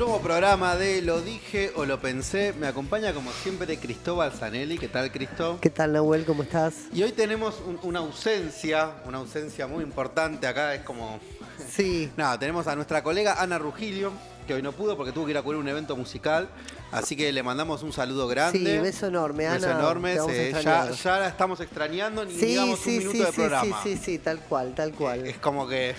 nuevo programa de Lo Dije o Lo Pensé. Me acompaña como siempre Cristóbal Zanelli. ¿Qué tal, Cristo? ¿Qué tal, Nahuel? ¿Cómo estás? Y hoy tenemos una ausencia muy importante acá. Es como... Sí. Nada, tenemos a nuestra colega Ana Rugilio, que hoy no pudo porque tuvo que ir a cubrir un evento musical. Así que le mandamos un saludo grande. Sí, beso enorme, Ana. Beso enorme. Ya la estamos extrañando, ni digamos un minuto de programa. Sí, tal cual. Es como que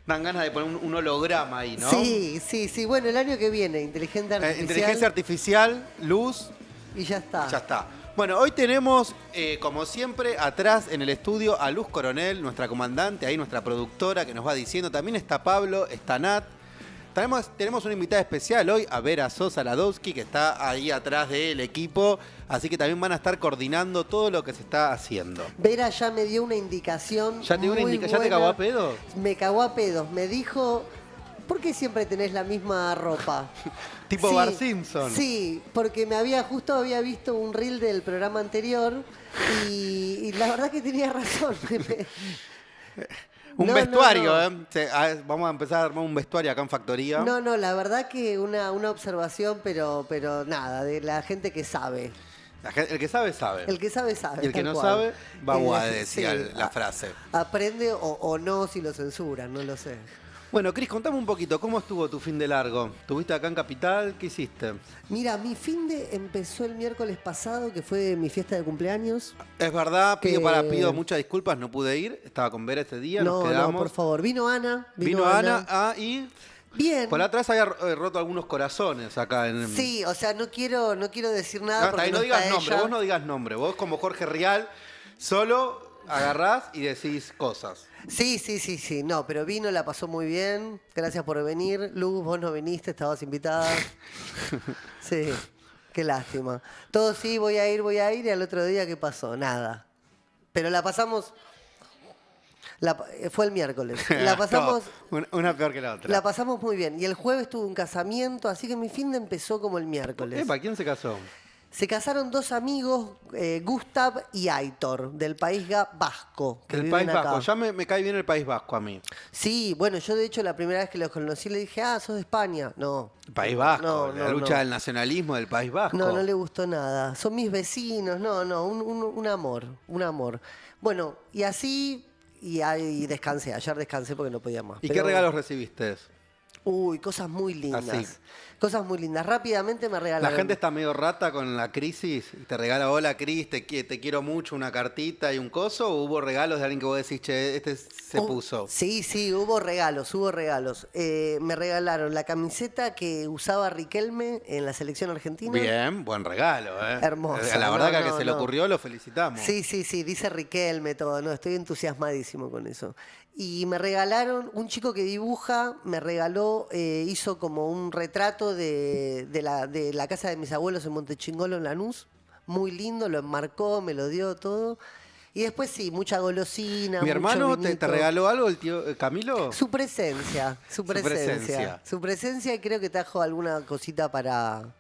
dan ganas de poner un holograma ahí, ¿no? Sí. Bueno, el año que viene, inteligencia artificial, luz. Y ya está. Ya está. Bueno, hoy tenemos, como siempre, atrás en el estudio a Luz Coronel, nuestra comandante, ahí nuestra productora que nos va diciendo. También está Pablo, está Nat. Tenemos una invitada especial hoy, a Vera Sosa Ladowski, que está ahí atrás del equipo. Así que también van a estar coordinando todo lo que se está haciendo. Vera ya me dio una indicación. ¿Ya te dio una indicación? ¿Ya te cagó a pedos? Me cagó a pedos. Me dijo, ¿por qué siempre tenés la misma ropa? Tipo sí, Bart Simpson. Sí, porque justo había visto un reel del programa anterior y la verdad que tenía razón. Un vestuario, ¿eh? Vamos a empezar a armar un vestuario acá en Factoría. No, la verdad que una observación, pero nada, de la gente que sabe. El que sabe, sabe. El que sabe, sabe. Y el que no sabe, va a decir la frase. Aprende o no si lo censuran, no lo sé. Bueno, Cris, contame un poquito, ¿cómo estuvo tu fin de largo? ¿Estuviste acá en Capital? ¿Qué hiciste? Mira, mi fin de empezó el miércoles pasado, que fue mi fiesta de cumpleaños. Es verdad, pido muchas disculpas, no pude ir, estaba con Vera este día, nos quedamos. No, por favor, vino Ana. Vino Ana, y... Bien. Por atrás había roto algunos corazones acá. Sí, o sea, no quiero decir nada porque no digas nombre, vos no digas nombre, vos como Jorge Rial, solo agarrás y decís cosas. Sí, no, pero vino, la pasó muy bien. Gracias por venir. Luz, vos no viniste, estabas invitada. Sí, qué lástima. Todo sí, voy a ir, y al otro día, ¿qué pasó? Nada. Pero la pasamos... fue el miércoles. La pasamos... Una peor que la otra. La pasamos muy bien. Y el jueves tuve un casamiento, así que mi fin de empezó como el miércoles. ¿Quién se casó? Se casaron dos amigos, Gustav y Aitor, del País Vasco. Del País Vasco. Ya me cae bien el País Vasco a mí. Sí, bueno, yo de hecho la primera vez que los conocí le dije, sos de España. No. El País Vasco, la lucha del nacionalismo del País Vasco. No le gustó nada. Son mis vecinos, un amor. Bueno, y así, y descansé. Ayer descansé porque no podía más. ¿Y qué regalos recibiste? Uy, cosas muy lindas. Así. Cosas muy lindas. Rápidamente me regalaron. La gente está medio rata con la crisis. Te regala, hola Cris, te quiero mucho, una cartita y un coso. ¿O hubo regalos de alguien que vos decís, che, este se puso? Sí, hubo regalos. Me regalaron la camiseta que usaba Riquelme en la selección argentina. Bien, buen regalo, ¿eh? Hermoso. La verdad que a que se le ocurrió, lo felicitamos. Sí, dice Riquelme todo. No, estoy entusiasmadísimo con eso. Y me regalaron, un chico que dibuja, me regaló, hizo como un retrato de la casa de mis abuelos en Montechingolo, en Lanús. Muy lindo, lo enmarcó, me lo dio todo. Y después sí, mucha golosina. ¿Mi hermano te regaló algo, el tío Camilo? Su presencia. Su presencia, y creo que trajo alguna cosita para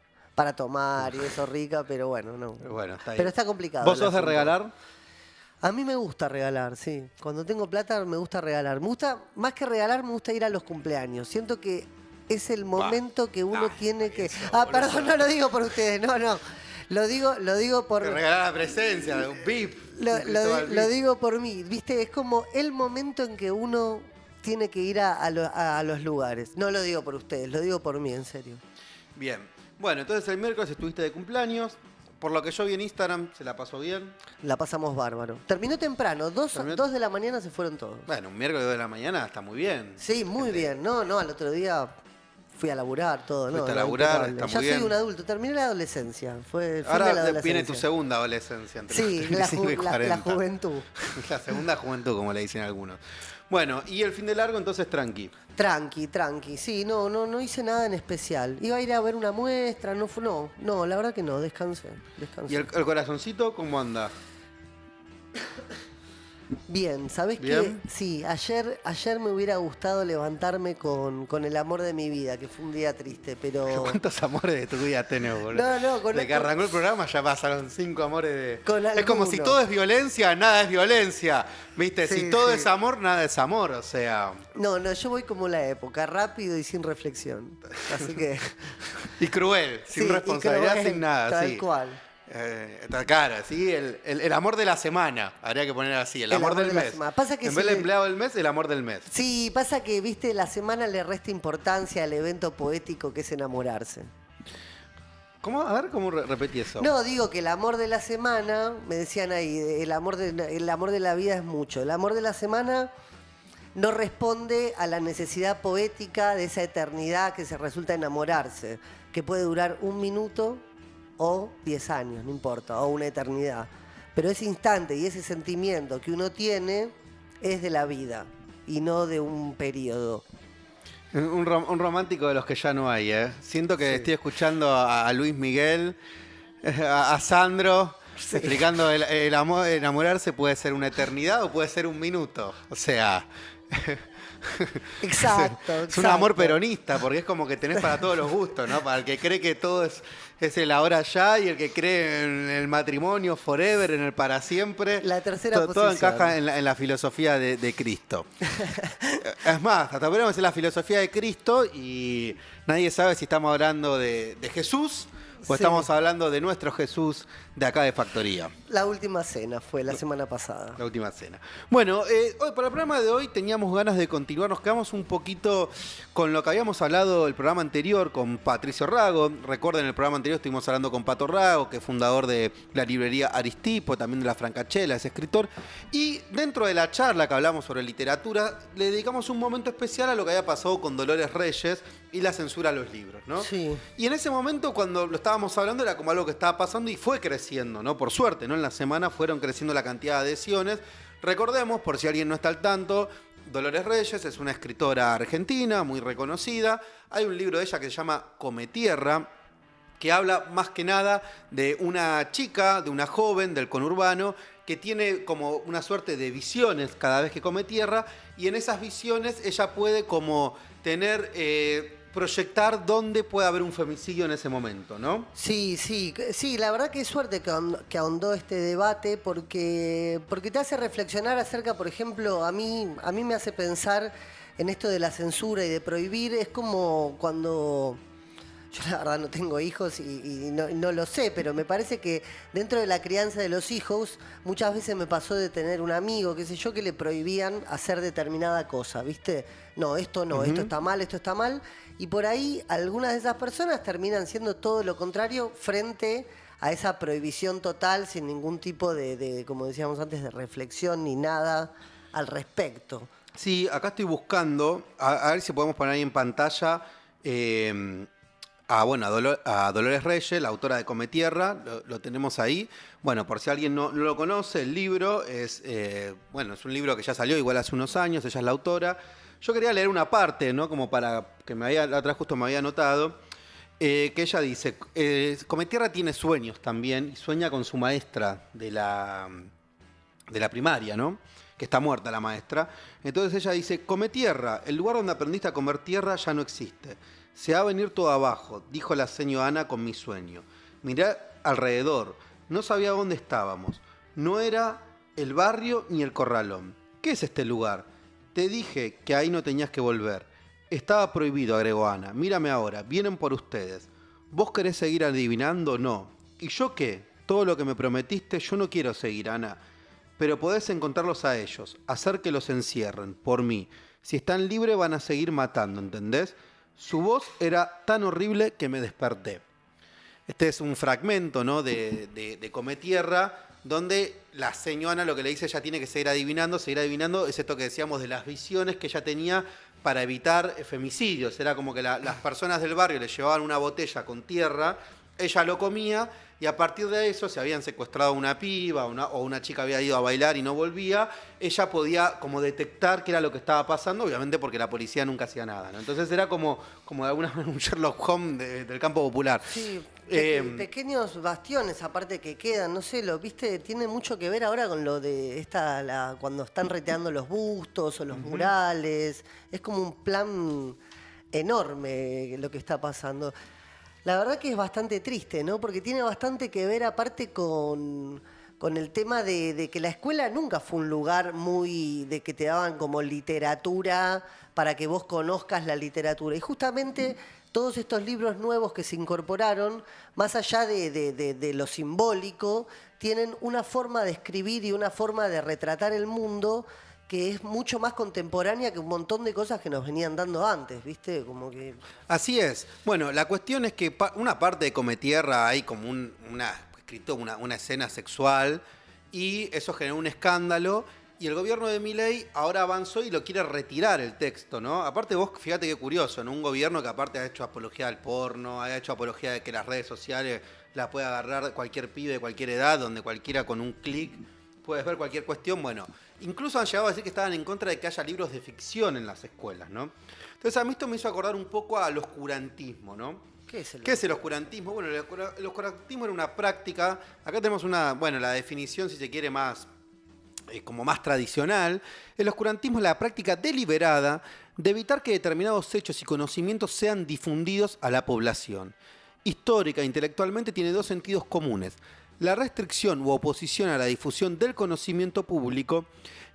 tomar y eso rica, pero bueno, no. Bueno, está ahí. Pero está complicado. ¿Vos sos de regalar? A mí me gusta regalar, sí. Cuando tengo plata me gusta regalar. Más que regalar, me gusta ir a los cumpleaños. Siento que es el momento que uno tiene que... Perdón, no lo digo por ustedes, no. Lo digo por... Te regalar la presencia, un VIP. Lo digo por mí, ¿viste? Es como el momento en que uno tiene que ir a los lugares. No lo digo por ustedes, lo digo por mí, en serio. Bien. Bueno, entonces el miércoles estuviste de cumpleaños. Por lo que yo vi en Instagram, ¿se la pasó bien? La pasamos bárbaro. Terminó temprano, 2 de la mañana se fueron todos. Bueno, un miércoles 2 de la mañana está muy bien. Sí, muy bien. No, al otro día fui a laburar, todo. Fuiste a laburar, está muy bien. Ya soy un adulto, terminé la adolescencia. Ahora viene tu segunda adolescencia. Sí, la juventud. La segunda juventud, como le dicen algunos. Bueno, y el fin de largo, entonces tranqui. Tranqui. Sí, no hice nada en especial. Iba a ir a ver una muestra, no, la verdad que no, descansé. ¿Y el corazoncito cómo anda? Bien, ¿sabés qué? ¿Bien? Sí, ayer me hubiera gustado levantarme con el amor de mi vida, que fue un día triste, pero... ¿Cuántos amores de tu vida tenés, boludo? No, Desde que arrancó el programa ya pasaron 5 amores de... Con Es como si alguno. todo es violencia, nada es violencia. ¿Viste? Sí, Si todo sí. es amor, nada es amor. O sea... No, yo voy como la época, rápido y sin reflexión. Así que... Y cruel, sin Sí, y responsabilidad, cruel, sin nada. tal Sí. cual. Claro, sí, el amor de la semana, habría que poner así, el amor del de la mes. semana. Pasa que En si vez de le- empleado del mes, el amor del mes. Sí, pasa que, viste, la semana le resta importancia al evento poético que es enamorarse. ¿Cómo? A ver, ¿cómo repetí eso? No, digo que el amor de la semana, me decían ahí, el amor de la vida es mucho. El amor de la semana no responde a la necesidad poética de esa eternidad que se resulta enamorarse, que puede durar 1 minuto o 10 años, no importa, o una eternidad. Pero ese instante y ese sentimiento que uno tiene es de la vida y no de un periodo. Un romántico de los que ya no hay, ¿eh? Siento que Sí. estoy escuchando a Luis Miguel, a Sandro, explicando el amor, enamorarse puede ser una eternidad o puede ser 1 minuto. O sea... Exacto, Es un amor exacto. peronista, porque es como que tenés para todos los gustos, ¿no? Para el que cree que todo es el ahora ya y el que cree en el matrimonio forever, en el para siempre. La tercera Todo posición. encaja en la filosofía de Cristo. Es más, hasta podríamos decir la filosofía de Cristo y nadie sabe si estamos hablando de Jesús o Sí. estamos hablando de nuestro Jesús de acá de Factoría. La última cena fue la semana pasada. La última cena. Bueno, hoy, para el programa de hoy teníamos ganas de continuar. Nos quedamos un poquito con lo que habíamos hablado el programa anterior con Patricio Rago. Recuerden, el programa anterior estuvimos hablando con Pato Rago, que es fundador de la librería Aristipo, también de la Francachela, es escritor. Y dentro de la charla que hablamos sobre literatura, le dedicamos un momento especial a lo que había pasado con Dolores Reyes y la censura a los libros, ¿no? Sí. Y en ese momento, cuando lo estábamos hablando, era como algo que estaba pasando y fue creciendo, ¿no? Por suerte, ¿no? En la semana fueron creciendo la cantidad de adhesiones. Recordemos, por si alguien no está al tanto, Dolores Reyes es una escritora argentina muy reconocida. Hay un libro de ella que se llama Come Tierra, que habla más que nada de una chica, de una joven del conurbano, que tiene como una suerte de visiones cada vez que come tierra, y en esas visiones ella puede como tener... proyectar dónde puede haber un femicidio en ese momento, ¿no? Sí, la verdad que es suerte que ahondó este debate porque te hace reflexionar acerca, por ejemplo, a mí me hace pensar en esto de la censura y de prohibir, es como cuando... Yo la verdad no tengo hijos y no lo sé, pero me parece que dentro de la crianza de los hijos muchas veces me pasó de tener un amigo, qué sé yo, que le prohibían hacer determinada cosa, ¿viste? No, esto está mal, esto está mal. Y por ahí algunas de esas personas terminan siendo todo lo contrario frente a esa prohibición total sin ningún tipo de, como decíamos antes, de reflexión ni nada al respecto. Sí, acá estoy buscando, a ver si podemos poner ahí en pantalla a Dolores Reyes, la autora de Come Tierra, lo tenemos ahí. Bueno, por si alguien no lo conoce, el libro es un libro que ya salió igual hace unos años, ella es la autora. Yo quería leer una parte, ¿no? Como para que la otra justo me había anotado, que ella dice, Come Tierra tiene sueños también, y sueña con su maestra de la primaria, ¿no? Que está muerta la maestra. Entonces ella dice, Come Tierra, el lugar donde aprendiste a comer tierra ya no existe. Se va a venir todo abajo, dijo la señora Ana con mi sueño. Miré alrededor, no sabía dónde estábamos. No era el barrio ni el corralón. ¿Qué es este lugar? Te dije que ahí no tenías que volver. Estaba prohibido, agregó Ana. Mírame ahora, vienen por ustedes. ¿Vos querés seguir adivinando? No. ¿Y yo qué? Todo lo que me prometiste, yo no quiero seguir, Ana. Pero podés encontrarlos a ellos, hacer que los encierren, por mí. Si están libres van a seguir matando, ¿entendés? Su voz era tan horrible que me desperté. Este es un fragmento, ¿no? de Come Tierra, donde la señora lo que le dice, ella tiene que seguir adivinando, es esto que decíamos de las visiones que ella tenía para evitar femicidios. Era como que las personas del barrio le llevaban una botella con tierra, ella lo comía, y a partir de eso, si habían secuestrado a una piba o una chica había ido a bailar y no volvía, ella podía como detectar qué era lo que estaba pasando, obviamente porque la policía nunca hacía nada, ¿no? Entonces era como de alguna manera un Sherlock Holmes del campo popular. Sí, Eh, Pequeños bastiones, aparte que quedan, no sé, lo viste, tiene mucho que ver ahora con lo de cuando están reteando los bustos o los murales. Es como un plan enorme lo que está pasando. La verdad que es bastante triste, ¿no? Porque tiene bastante que ver aparte con el tema de que la escuela nunca fue un lugar muy de que te daban como literatura para que vos conozcas la literatura. Y justamente todos estos libros nuevos que se incorporaron, más allá de lo simbólico, tienen una forma de escribir y una forma de retratar el mundo que es mucho más contemporánea que un montón de cosas que nos venían dando antes, ¿viste? Como que... Así es. Bueno, la cuestión es que una parte de Cometierra hay como una escena sexual y eso generó un escándalo y el gobierno de Milei ahora avanzó y lo quiere retirar el texto, ¿no? Aparte vos, fíjate qué curioso, ¿no? Un gobierno que aparte ha hecho apología al porno, ha hecho apología de que las redes sociales la puede agarrar cualquier pibe de cualquier edad, donde cualquiera con un clic puedes ver cualquier cuestión. Bueno, incluso han llegado a decir que estaban en contra de que haya libros de ficción en las escuelas, ¿no? Entonces a mí esto me hizo acordar un poco al oscurantismo, ¿no? ¿Qué es el oscurantismo? Bueno, el oscurantismo era una práctica, acá tenemos la definición, si se quiere, más como más tradicional. El oscurantismo es la práctica deliberada de evitar que determinados hechos y conocimientos sean difundidos a la población. Histórica e intelectualmente tiene dos sentidos comunes: la restricción u oposición a la difusión del conocimiento público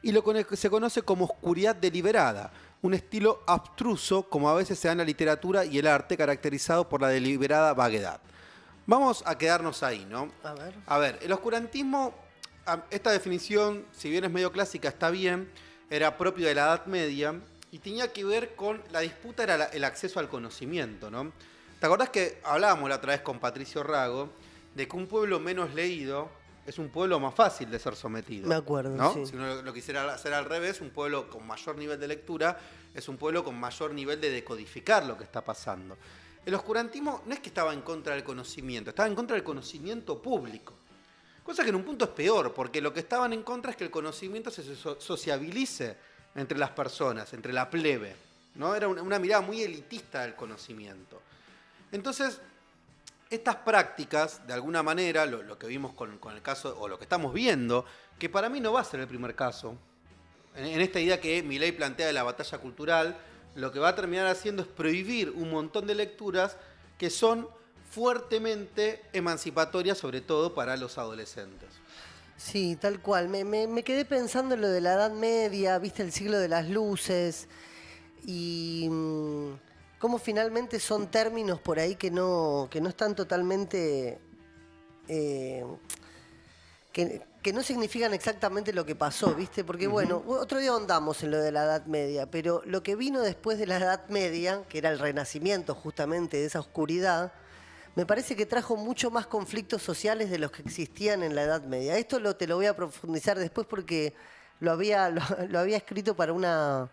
y lo que se conoce como oscuridad deliberada, un estilo abstruso como a veces se da en la literatura y el arte, caracterizado por la deliberada vaguedad. Vamos a quedarnos ahí, ¿no? A ver. A ver, el oscurantismo, esta definición, si bien es medio clásica, está bien, era propio de la Edad Media y tenía que ver con la disputa, era el acceso al conocimiento, ¿no? ¿Te acordás que hablábamos la otra vez con Patricio Rago de que un pueblo menos leído es un pueblo más fácil de ser sometido? Me acuerdo, ¿no? sí. Si uno lo quisiera hacer al revés, un pueblo con mayor nivel de lectura es un pueblo con mayor nivel de decodificar lo que está pasando. El oscurantismo no es que estaba en contra del conocimiento, estaba en contra del conocimiento público. Cosa que en un punto es peor, porque lo que estaban en contra es que el conocimiento se sociabilice entre las personas, entre la plebe, ¿no? Era una mirada muy elitista del conocimiento. Entonces, estas prácticas, de alguna manera, lo que vimos con el caso, o lo que estamos viendo, que para mí no va a ser el primer caso, en esta idea que Milei plantea de la batalla cultural, lo que va a terminar haciendo es prohibir un montón de lecturas que son fuertemente emancipatorias, sobre todo para los adolescentes. Sí, tal cual. Me quedé pensando en lo de la Edad Media, viste el siglo de las luces y cómo finalmente son términos por ahí que no están totalmente... eh, que no significan exactamente lo que pasó, ¿viste? Porque bueno, otro día ahondamos en lo de la Edad Media, pero lo que vino después de la Edad Media, que era el renacimiento justamente de esa oscuridad, me parece que trajo mucho más conflictos sociales de los que existían en la Edad Media. Esto te lo voy a profundizar después porque lo había escrito para una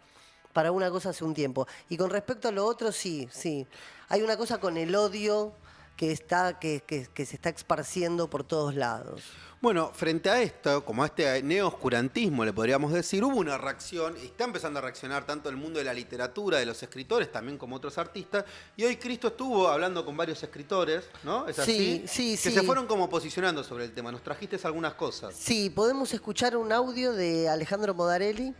cosa hace un tiempo. Y con respecto a lo otro, sí, sí. Hay una cosa con el odio que se está esparciendo por todos lados. Bueno, frente a esto, como a este neoscurantismo, le podríamos decir, hubo una reacción, y está empezando a reaccionar tanto el mundo de la literatura, de los escritores, también como otros artistas, y hoy Cristo estuvo hablando con varios escritores, ¿no? ¿Es así? Sí, que se fueron como posicionando sobre el tema. Nos trajiste algunas cosas. Sí, podemos escuchar un audio de Alejandro Modarelli,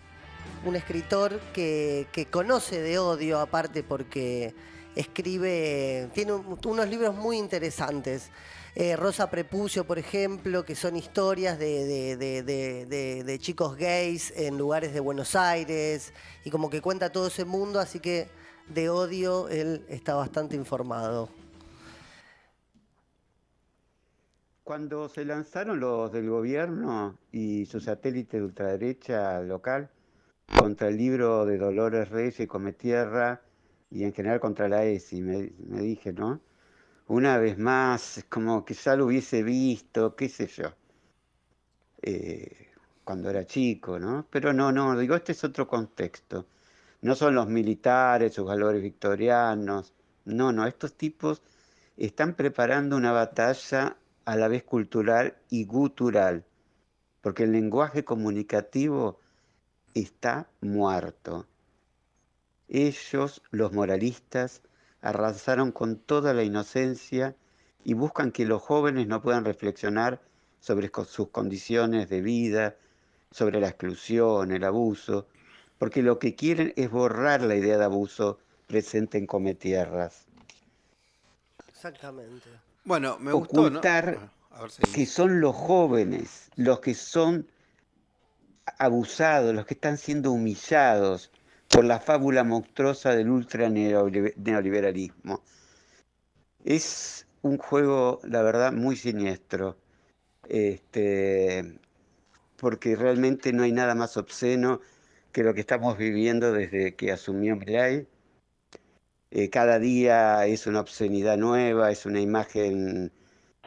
un escritor que conoce de odio, aparte porque tiene unos libros muy interesantes. Rosa Prepucio, por ejemplo, que son historias de chicos gays en lugares de Buenos Aires, y como que cuenta todo ese mundo, así que de odio él está bastante informado. Cuando se lanzaron los del gobierno y su satélite de ultraderecha local contra el libro de Dolores Reyes y Cometierra y en general contra la ESI, me dije, ¿no? Una vez más, como que ya lo hubiese visto, qué sé yo, cuando era chico, ¿no? Pero no, digo, este es otro contexto. No son los militares, sus valores victorianos, no, estos tipos están preparando una batalla a la vez cultural y gutural, porque el lenguaje comunicativo está muerto. Ellos, los moralistas, arrasaron con toda la inocencia y buscan que los jóvenes no puedan reflexionar sobre sus condiciones de vida, sobre la exclusión, el abuso, porque lo que quieren es borrar la idea de abuso presente en Cometierras, Exactamente. Bueno, me gustó, ¿no? ocultar Bueno, a ver, que seguí. son los jóvenes los que son abusados, los que están siendo humillados por la fábula monstruosa del ultraneoliberalismo. Es un juego, la verdad, muy siniestro, porque realmente no hay nada más obsceno que lo que estamos viviendo desde que asumió Milei. Cada día es una obscenidad nueva, es una imagen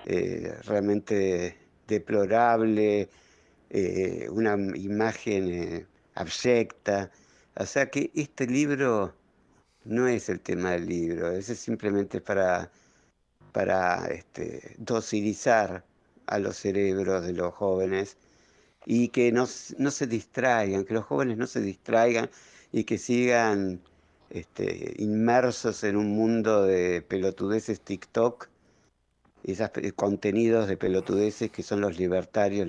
realmente deplorable, una imagen abyecta. O sea que este libro no es el tema del libro, ese es simplemente para docilizar a los cerebros de los jóvenes y que no se distraigan, que los jóvenes no se distraigan y que sigan inmersos en un mundo de pelotudeces TikTok, esos contenidos de pelotudeces que son los libertarios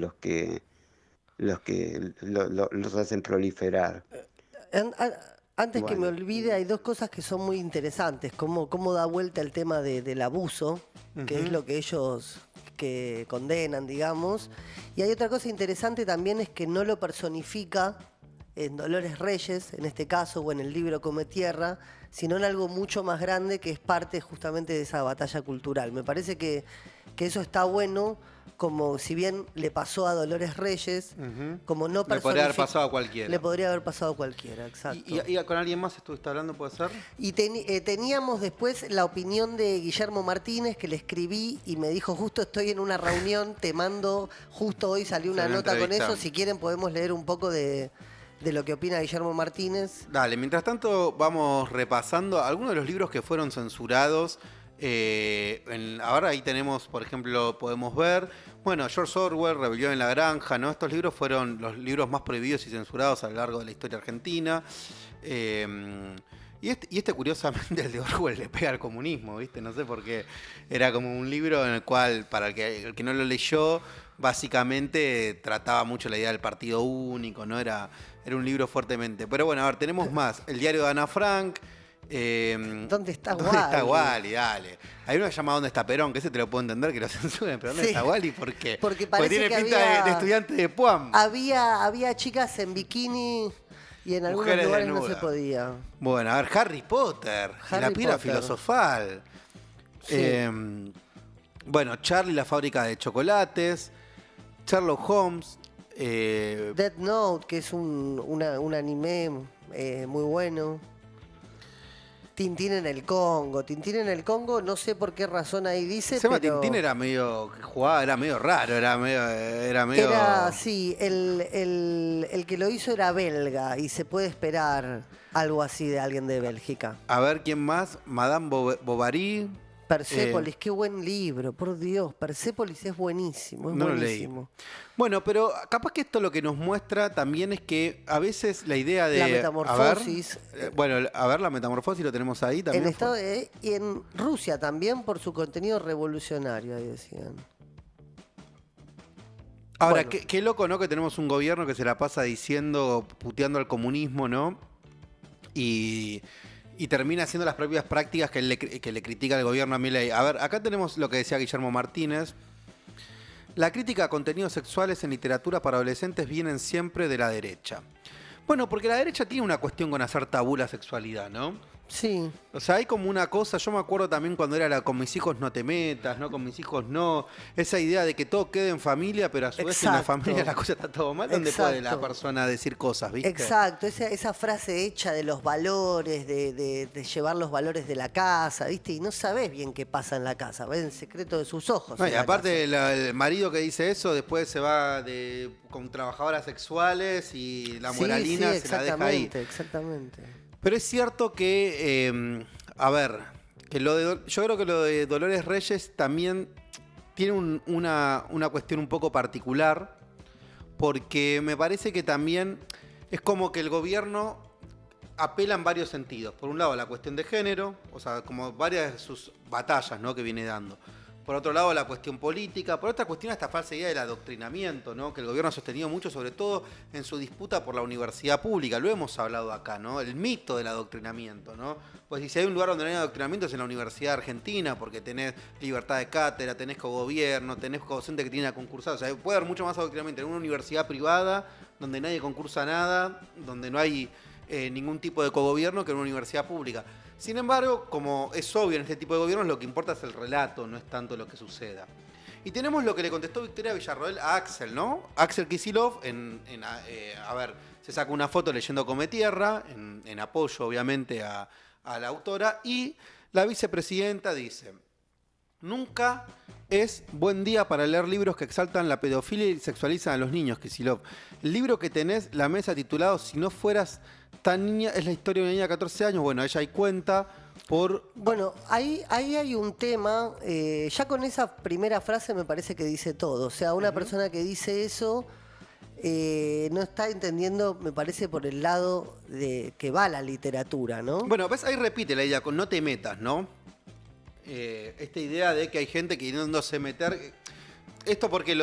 los hacen proliferar. An- an- Antes que me Bueno, olvide, hay dos cosas que son muy interesantes. Cómo da vuelta el tema del abuso, que es Ujú. lo que ellos que condenan, digamos. Y hay otra cosa interesante también, es que no lo personifica en Dolores Reyes, en este caso, o en el libro Come Tierra, sino en algo mucho más grande que es parte justamente de esa batalla cultural. Me parece que eso está bueno, como si bien le pasó a Dolores Reyes, Ujú. como no Le podría haber personifica. pasado a cualquiera. Le podría haber pasado a cualquiera, exacto. ¿Y con alguien más estuviste hablando, puede ser? Y teníamos después la opinión de Guillermo Martínez, que le escribí y me dijo, justo estoy en una reunión, te mando, justo hoy salió una Salió una nota con entrevista. eso, si quieren podemos leer un poco de lo que opina Guillermo Martínez. Dale, mientras tanto vamos repasando algunos de los libros que fueron censurados. Ahora ahí tenemos, por ejemplo, podemos ver, bueno, George Orwell, Rebelión en la Granja, ¿no? Estos libros fueron los libros más prohibidos y censurados a lo largo de la historia argentina. Y este curiosamente, el de Orwell le pega al comunismo, ¿viste? No sé por qué. Era como un libro en el cual, para el que no lo leyó, básicamente trataba mucho la idea del partido único, ¿no? Era un libro fuertemente. Pero bueno, a ver, tenemos más. El diario de Ana Frank. ¿Dónde está ¿Dónde está Wally? Wally? Dale. Hay uno llamado ¿Dónde está Perón? Que ese te lo puedo entender que lo censuren, pero ¿dónde Sí. está Wally? ¿Por qué? Porque parece tiene que pinta había- de estudiante de PUAM. Había chicas en bikini y en algunos Mujeres lugares no se desnudas. podía. Bueno, a ver, Harry Potter. Y la Harry piedra Potter. filosofal. Sí. Bueno, Charlie, la fábrica de chocolates. Sherlock Holmes. Death Note, que es un anime muy bueno. Tintín en el Congo. Tintín en el Congo, no sé por qué razón ahí dice, Sema pero... Tintín era medio. Jugaba, era medio raro, era medio. Sí, el que lo hizo era belga y se puede esperar algo así de alguien de Bélgica. A ver quién más. Madame Bovary. Persépolis, qué buen libro, por Dios. Persépolis es buenísimo, es No lo leí. buenísimo. Bueno, pero capaz que esto lo que nos muestra también es que a veces la idea de. La metamorfosis. A ver, bueno, a ver, la metamorfosis lo tenemos ahí también. Y en Rusia también por su contenido revolucionario, ahí decían. Ahora, Bueno. qué loco, ¿no? Que tenemos un gobierno que se la pasa diciendo, puteando al comunismo, ¿no? Y termina haciendo las propias prácticas que le critica el gobierno a Milei. A ver, acá tenemos lo que decía Guillermo Martínez. La crítica a contenidos sexuales en literatura para adolescentes vienen siempre de la derecha. Bueno, porque la derecha tiene una cuestión con hacer tabú la sexualidad, ¿no? Sí, O sea, hay como una cosa, yo me acuerdo también cuando era con mis hijos no te metas, ¿no? Con mis hijos no. Esa idea de que todo quede en familia, pero a su vez en la Exacto. familia la cosa está todo mal. ¿Dónde puede la Exacto. persona decir cosas, viste? exacto. Esa frase hecha de los valores, de llevar los valores de la casa, ¿viste? Y no sabés bien qué pasa en la casa, ves el secreto de sus ojos. No, y en la aparte casa. el marido que dice eso después se va con trabajadoras sexuales y la moralina sí, se la deja ahí. exactamente. Pero es cierto que, a ver, yo creo que lo de Dolores Reyes también tiene una cuestión un poco particular, porque me parece que también es como que el gobierno apela en varios sentidos. Por un lado, la cuestión de género, o sea, como varias de sus batallas, ¿no? Que viene dando. Por otro lado, la cuestión política. Por otra cuestión, esta falsa idea del adoctrinamiento, ¿no? Que el gobierno ha sostenido mucho, sobre todo en su disputa por la universidad pública. Lo hemos hablado acá, ¿no? El mito del adoctrinamiento, ¿no? Pues si hay un lugar donde no hay adoctrinamiento es en la Universidad Argentina, porque tenés libertad de cátedra, tenés cogobierno, tenés docente que tiene a concursar. O sea, puede haber mucho más adoctrinamiento en una universidad privada donde nadie concursa nada, donde no hay ningún tipo de cogobierno que en una universidad pública. Sin embargo, como es obvio en este tipo de gobiernos, lo que importa es el relato, no es tanto lo que suceda. Y tenemos lo que le contestó Victoria Villarroel a Axel, ¿no? Axel Kicillof, a ver, se saca una foto leyendo Come Tierra, en apoyo obviamente a la autora, y la vicepresidenta dice: nunca es buen día para leer libros que exaltan la pedofilia y sexualizan a los niños, Kicillof. El libro que tenés, la mesa titulado Si no fueras tan niña, es la historia de una niña de 14 años. Bueno, ella ahí cuenta por... Bueno, ahí hay un tema, ya con esa primera frase me parece que dice todo. O sea, una persona que dice eso no está entendiendo, me parece, por el lado de que va la literatura, ¿no? Bueno, ves, ahí repite la idea con no te metas, ¿no? Esta idea de que hay gente que no se meter... Esto porque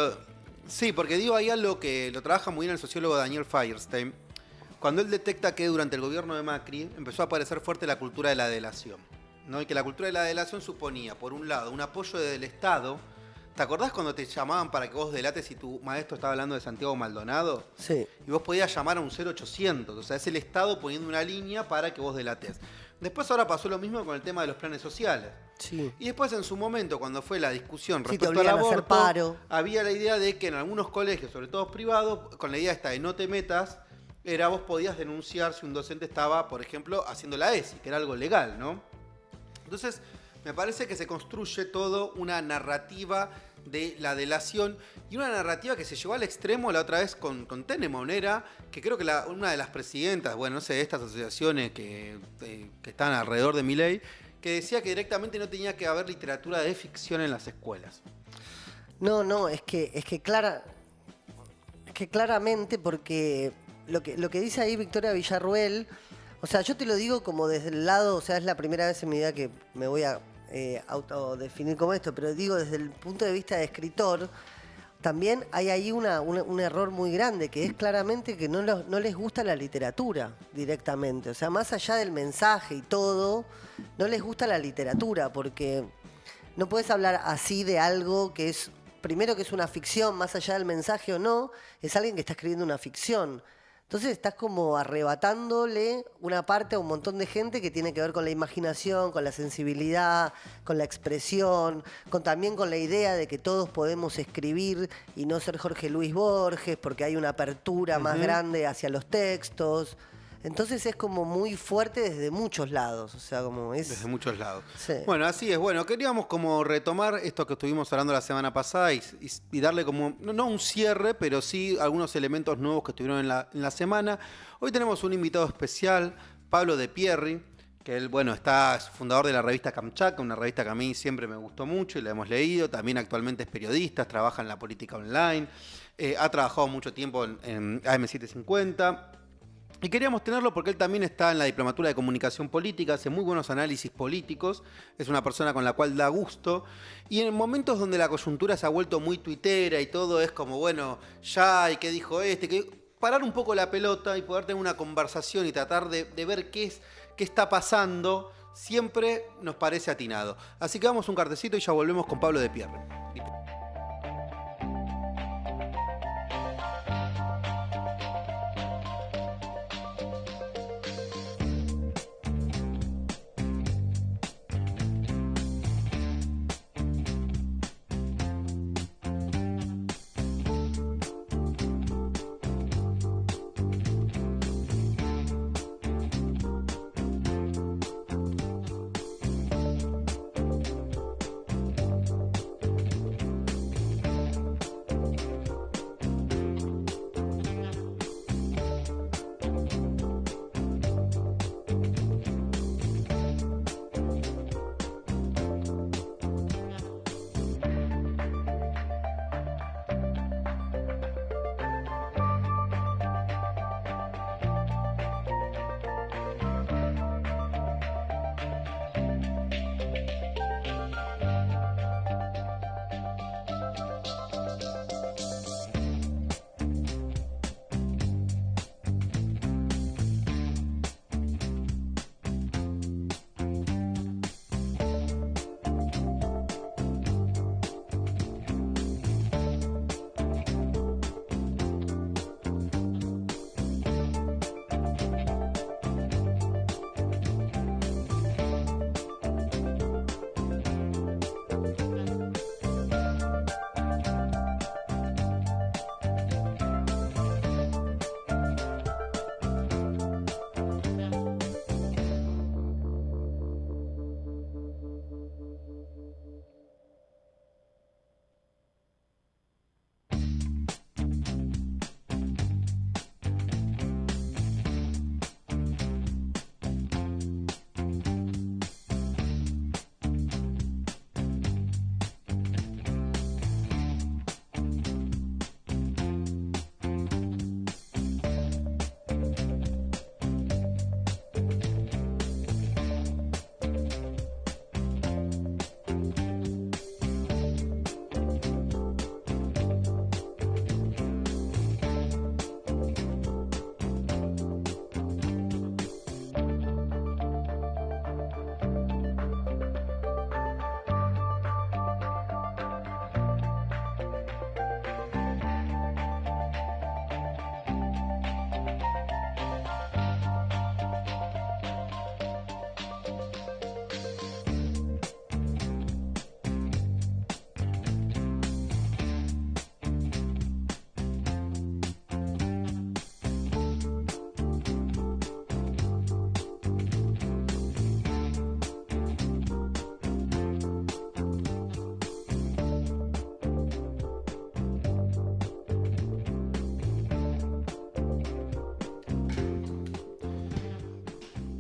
Sí, porque digo ahí algo que lo trabaja muy bien el sociólogo Daniel Feierstein, cuando él detecta que durante el gobierno de Macri empezó a aparecer fuerte la cultura de la delación, ¿no? Y que la cultura de la delación suponía, por un lado, un apoyo del Estado. ¿Te acordás cuando te llamaban para que vos delates y tu maestro estaba hablando de Santiago Maldonado? Sí. Y vos podías llamar a un 0800, o sea, es el Estado poniendo una línea para que vos delates. Después ahora pasó lo mismo con el tema de los planes sociales. Sí. Y después en su momento, cuando fue la discusión Sí, te respecto al obligan a hacer aborto, paro. había la idea de que en algunos colegios, sobre todo privados, con la idea esta de no te metas, vos podías denunciar si un docente estaba, por ejemplo, haciendo la ESI, que era algo legal, ¿no? Entonces, me parece que se construye todo una narrativa de la delación y una narrativa que se llevó al extremo la otra vez con Tene Monera, que creo que una de las presidentas, bueno, no sé, de estas asociaciones que están alrededor de Milei, que decía que directamente no tenía que haber literatura de ficción en las escuelas. No, es que claramente, porque lo que dice ahí Victoria Villarruel, o sea, yo te lo digo como desde el lado, o sea, es la primera vez en mi vida que me voy a autodefinir como esto, pero digo desde el punto de vista de escritor, también hay ahí un error muy grande, que es claramente que no les gusta la literatura directamente. O sea, más allá del mensaje y todo, no les gusta la literatura, porque no puedes hablar así de algo que es, primero que es una ficción, más allá del mensaje o no, es alguien que está escribiendo una ficción. Entonces estás como arrebatándole una parte a un montón de gente que tiene que ver con la imaginación, con la sensibilidad, con la expresión, también con la idea de que todos podemos escribir y no ser Jorge Luis Borges, porque hay una apertura más grande hacia los textos. Entonces es como muy fuerte desde muchos lados, o sea, como es... Desde muchos lados. Sí. Bueno, así es. Bueno, queríamos como retomar esto que estuvimos hablando la semana pasada y darle como, no un cierre, pero sí algunos elementos nuevos que estuvieron en la semana. Hoy tenemos un invitado especial, Pablo De Pierri, que él, bueno, es fundador de la revista Kamchatka, una revista que a mí siempre me gustó mucho y la hemos leído. También actualmente es periodista, trabaja en la política online, ha trabajado mucho tiempo en AM750. Y queríamos tenerlo porque él también está en la Diplomatura de Comunicación Política, hace muy buenos análisis políticos, es una persona con la cual da gusto. Y en momentos donde la coyuntura se ha vuelto muy tuitera y todo es como, bueno, ya, ¿y qué dijo este? Que parar un poco la pelota y poder tener una conversación y tratar de ver qué está pasando, siempre nos parece atinado. Así que vamos un cartecito y ya volvemos con Pablo De Pierri.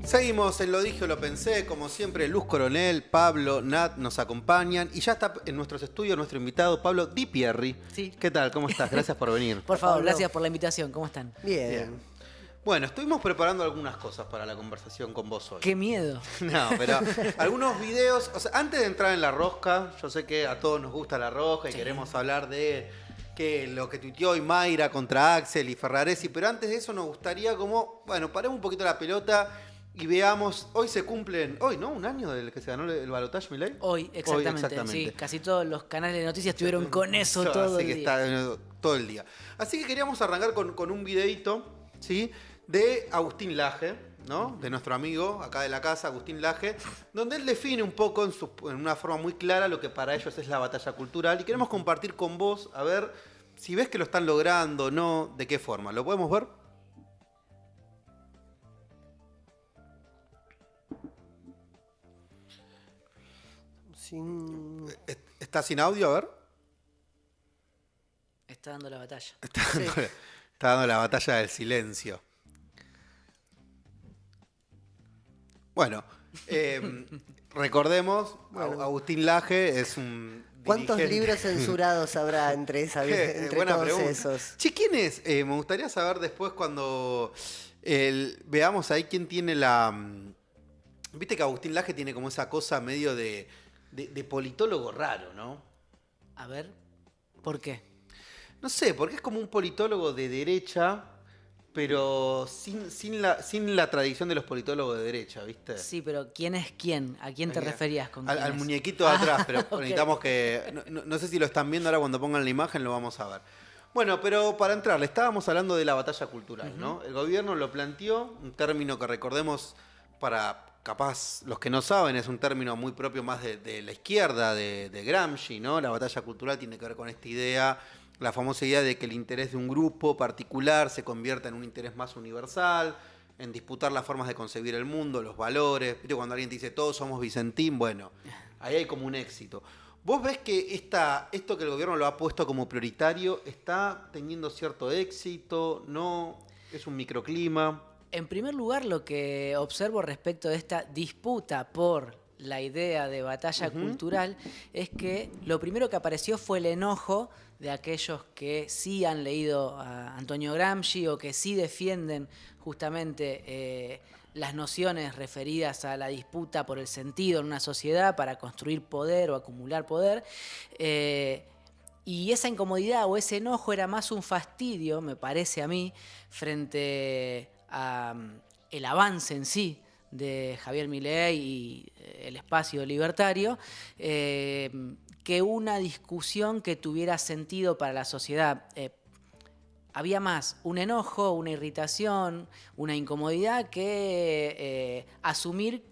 Seguimos en Lo Dije o Lo Pensé, como siempre, Luz Coronel, Pablo, Nat nos acompañan y ya está en nuestros estudios nuestro invitado Pablo Di Pierri. Sí. ¿Qué tal? ¿Cómo estás? Gracias por venir. Por favor, Pablo. gracias por la invitación. ¿Cómo están? Bien. Bueno, estuvimos preparando algunas cosas para la conversación con vos hoy. ¡Qué miedo! No, pero algunos videos, o sea, antes de entrar en la rosca, yo sé que a todos nos gusta la rosca y Sí. queremos hablar de lo que tuiteó hoy Mayra contra Axel y Ferraresi, pero antes de eso nos gustaría como, bueno, paremos un poquito la pelota y veamos, hoy se cumplen, hoy, ¿no? Un año del que se ganó el balotaje, Milei. Hoy, exactamente. Sí, casi todos los canales de noticias estuvieron con eso todo Así el que día. está todo el día. Así que queríamos arrancar con un videíto, ¿sí? De Agustín Laje, ¿no? De nuestro amigo acá de la casa, Agustín Laje, donde él define un poco en una forma muy clara lo que para ellos es la batalla cultural. Y queremos compartir con vos, a ver si ves que lo están logrando o no, de qué forma. ¿Lo podemos ver? Sin... ¿Está sin audio? A ver. Está dando la batalla. Está dando la batalla del silencio. Bueno, recordemos, Agustín Laje es un ¿Cuántos dirigente. libros censurados habrá entre, entre Buena todos pregunta. esos? Che, ¿quién es? Me gustaría saber después cuando veamos ahí quién tiene la... Viste que Agustín Laje tiene como esa cosa medio de politólogo raro, ¿no? A ver, ¿por qué? No sé, porque es como un politólogo de derecha, pero sin la tradición de los politólogos de derecha, ¿viste? Sí, pero ¿quién es quién? ¿A quién te referías con quién Al es? muñequito de atrás, pero ok. necesitamos que... No sé si lo están viendo ahora, cuando pongan la imagen lo vamos a ver. Bueno, pero para entrar, le estábamos hablando de la batalla cultural, ¿no? El gobierno lo planteó, un término que recordemos para... Capaz, los que no saben, es un término muy propio más de la izquierda, de Gramsci, ¿no? La batalla cultural tiene que ver con esta idea, la famosa idea de que el interés de un grupo particular se convierta en un interés más universal, en disputar las formas de concebir el mundo, los valores. ¿Viste? Cuando alguien te dice, todos somos Vicentín, bueno, ahí hay como un éxito. ¿Vos ves que esto que el gobierno lo ha puesto como prioritario está teniendo cierto éxito? ¿No? ¿Es un microclima? En primer lugar, lo que observo respecto de esta disputa por la idea de batalla cultural es que lo primero que apareció fue el enojo de aquellos que sí han leído a Antonio Gramsci o que sí defienden justamente las nociones referidas a la disputa por el sentido en una sociedad para construir poder o acumular poder. Y esa incomodidad o ese enojo era más un fastidio, me parece a mí, frente a el avance en sí de Javier Milei y el espacio libertario, que una discusión que tuviera sentido para la sociedad. Había más un enojo, una irritación, una incomodidad que asumir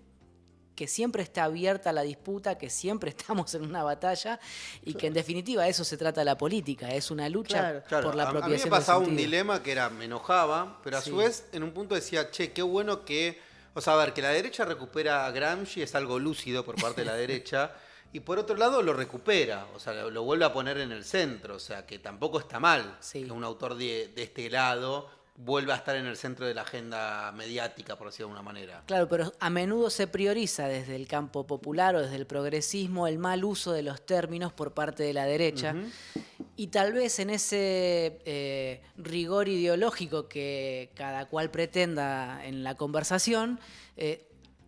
que siempre está abierta la disputa, que siempre estamos en una batalla y que en definitiva eso se trata de la política, es una lucha Claro. por la a mí me apropiación pasaba del un sentido. dilema que era, me enojaba, pero a Sí. su vez en un punto decía, che, qué bueno que... O sea, a ver, que la derecha recupera a Gramsci es algo lúcido por parte de la derecha, y por otro lado lo recupera, o sea, lo vuelve a poner en el centro, o sea, que tampoco está mal Sí. que un autor de este lado vuelva a estar en el centro de la agenda mediática, por decirlo de alguna manera. Claro, pero a menudo se prioriza desde el campo popular o desde el progresismo el mal uso de los términos por parte de la derecha. Y tal vez en ese rigor ideológico que cada cual pretenda en la conversación,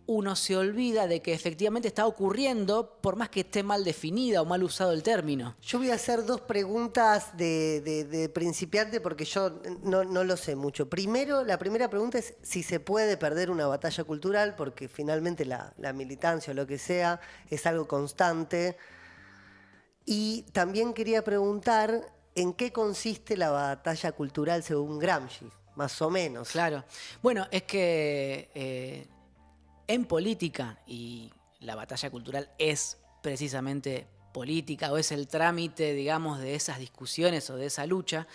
uno se olvida de que efectivamente está ocurriendo por más que esté mal definida o mal usado el término. Yo voy a hacer dos preguntas de principiante porque yo no lo sé mucho. Primero, la primera pregunta es si se puede perder una batalla cultural, porque finalmente la militancia o lo que sea es algo constante. Y también quería preguntar en qué consiste la batalla cultural según Gramsci, más o menos. Claro. Bueno, es que en política, y la batalla cultural es precisamente política o es el trámite, digamos, de esas discusiones o de esa lucha,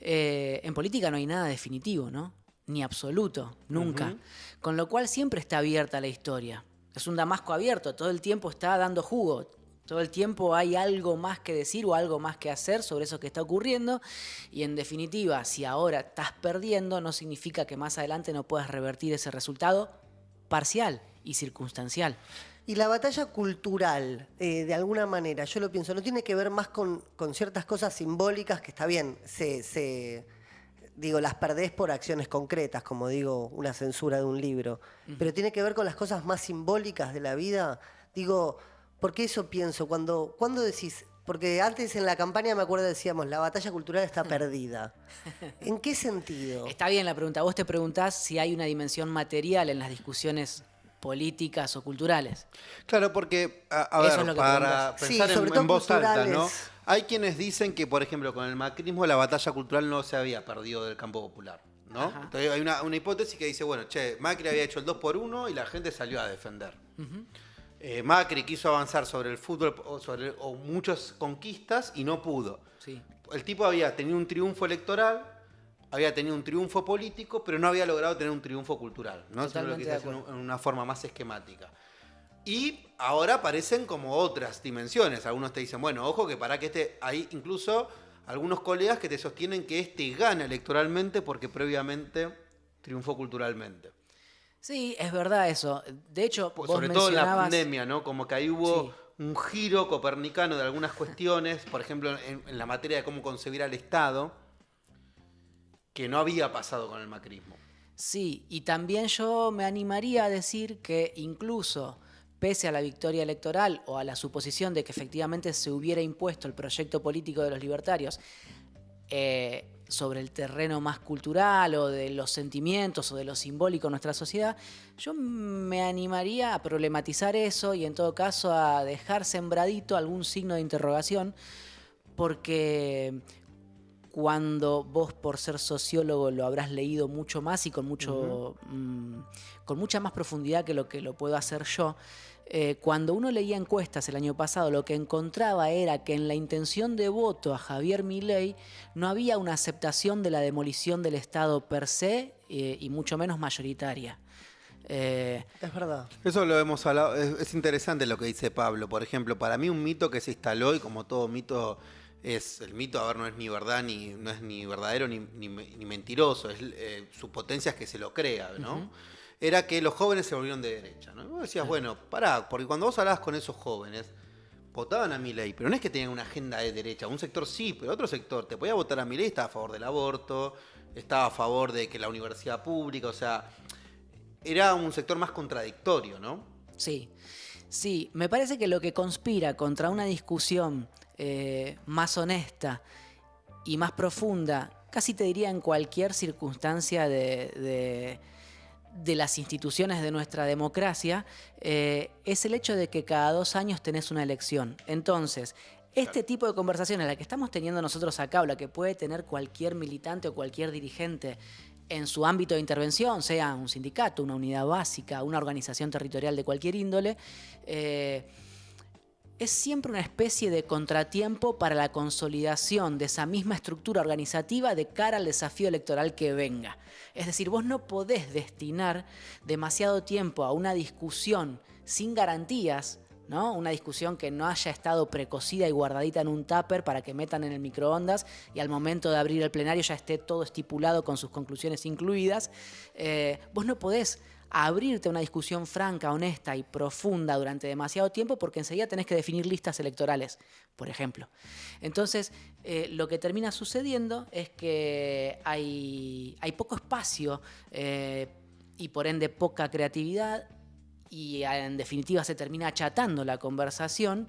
en política no hay nada definitivo, ¿no? Ni absoluto, nunca. Con lo cual siempre está abierta la historia. Es un damasco abierto, todo el tiempo está dando jugo. Todo el tiempo hay algo más que decir o algo más que hacer sobre eso que está ocurriendo. Y en definitiva, si ahora estás perdiendo, no significa que más adelante no puedas revertir ese resultado parcial y circunstancial. Y la batalla cultural, de alguna manera, yo lo pienso, no tiene que ver más con ciertas cosas simbólicas que está bien, digo, las perdés por acciones concretas, como digo, una censura de un libro, pero tiene que ver con las cosas más simbólicas de la vida. Digo, porque eso pienso, cuando decís, porque antes en la campaña me acuerdo decíamos, la batalla cultural está perdida. ¿En qué sentido? Está bien la pregunta. Vos te preguntás si hay una dimensión material en las discusiones políticas o culturales. Claro, porque, a Eso ver, es lo que para preguntás. pensar Sí, sobre en todo voz alta, ¿no? culturales. Hay quienes dicen que, por ejemplo, con el macrismo la batalla cultural no se había perdido del campo popular, ¿no? Ajá. Entonces hay una hipótesis que dice, bueno, Macri había hecho el 2x1 y la gente salió a defender. Macri quiso avanzar sobre el fútbol o muchas conquistas y no pudo. Sí. El tipo había tenido un triunfo electoral, había tenido un triunfo político, pero no había logrado tener un triunfo cultural, ¿no? Eso es lo que Totalmente se de hace acuerdo. en una forma más esquemática. Y ahora aparecen como otras dimensiones. Algunos te dicen, bueno, ojo que para que hay incluso algunos colegas que te sostienen que gana electoralmente porque previamente triunfó culturalmente. Sí, es verdad eso. De hecho, vos Sobre todo en la mencionabas... pandemia, ¿no? Como que ahí hubo Sí. un giro copernicano de algunas cuestiones, por ejemplo, en la materia de cómo concebir al Estado, que no había pasado con el macrismo. Sí, y también yo me animaría a decir que incluso pese a la victoria electoral o a la suposición de que efectivamente se hubiera impuesto el proyecto político de los libertarios sobre el terreno más cultural o de los sentimientos o de lo simbólico en nuestra sociedad, yo me animaría a problematizar eso y en todo caso a dejar sembradito algún signo de interrogación, porque cuando vos, por ser sociólogo, lo habrás leído mucho más y con mucha más profundidad que lo puedo hacer yo, cuando uno leía encuestas el año pasado, lo que encontraba era que en la intención de voto a Javier Milei no había una aceptación de la demolición del Estado per se y mucho menos mayoritaria. Es verdad. Eso lo hemos hablado, es interesante lo que dice Pablo. Por ejemplo, para mí un mito que se instaló, y como todo mito es el mito, a ver, no es ni verdad, no es ni verdadero ni mentiroso, su potencia es que se lo crea, ¿no? Era que los jóvenes se volvieron de derecha, ¿no? Y vos decías, bueno, pará, porque cuando vos hablabas con esos jóvenes, votaban a Milei, pero no es que tenían una agenda de derecha, un sector sí, pero otro sector, te podía votar a Milei, estaba a favor del aborto, estaba a favor de que la universidad pública, o sea, era un sector más contradictorio, ¿no? Sí, me parece que lo que conspira contra una discusión más honesta y más profunda, casi te diría en cualquier circunstancia de las instituciones de nuestra democracia, es el hecho de que cada 2 años tenés una elección. Entonces, este tipo de conversaciones, la que estamos teniendo nosotros acá, o la que puede tener cualquier militante o cualquier dirigente en su ámbito de intervención, sea un sindicato, una unidad básica, una organización territorial de cualquier índole, es siempre una especie de contratiempo para la consolidación de esa misma estructura organizativa de cara al desafío electoral que venga. Es decir, vos no podés destinar demasiado tiempo a una discusión sin garantías, ¿no? Una discusión que no haya estado precocida y guardadita en un tupper para que metan en el microondas y al momento de abrir el plenario ya esté todo estipulado con sus conclusiones incluidas. Vos no podés abrirte a una discusión franca, honesta y profunda durante demasiado tiempo porque enseguida tenés que definir listas electorales, por ejemplo. Entonces, lo que termina sucediendo es que hay poco espacio y por ende poca creatividad y en definitiva se termina achatando la conversación,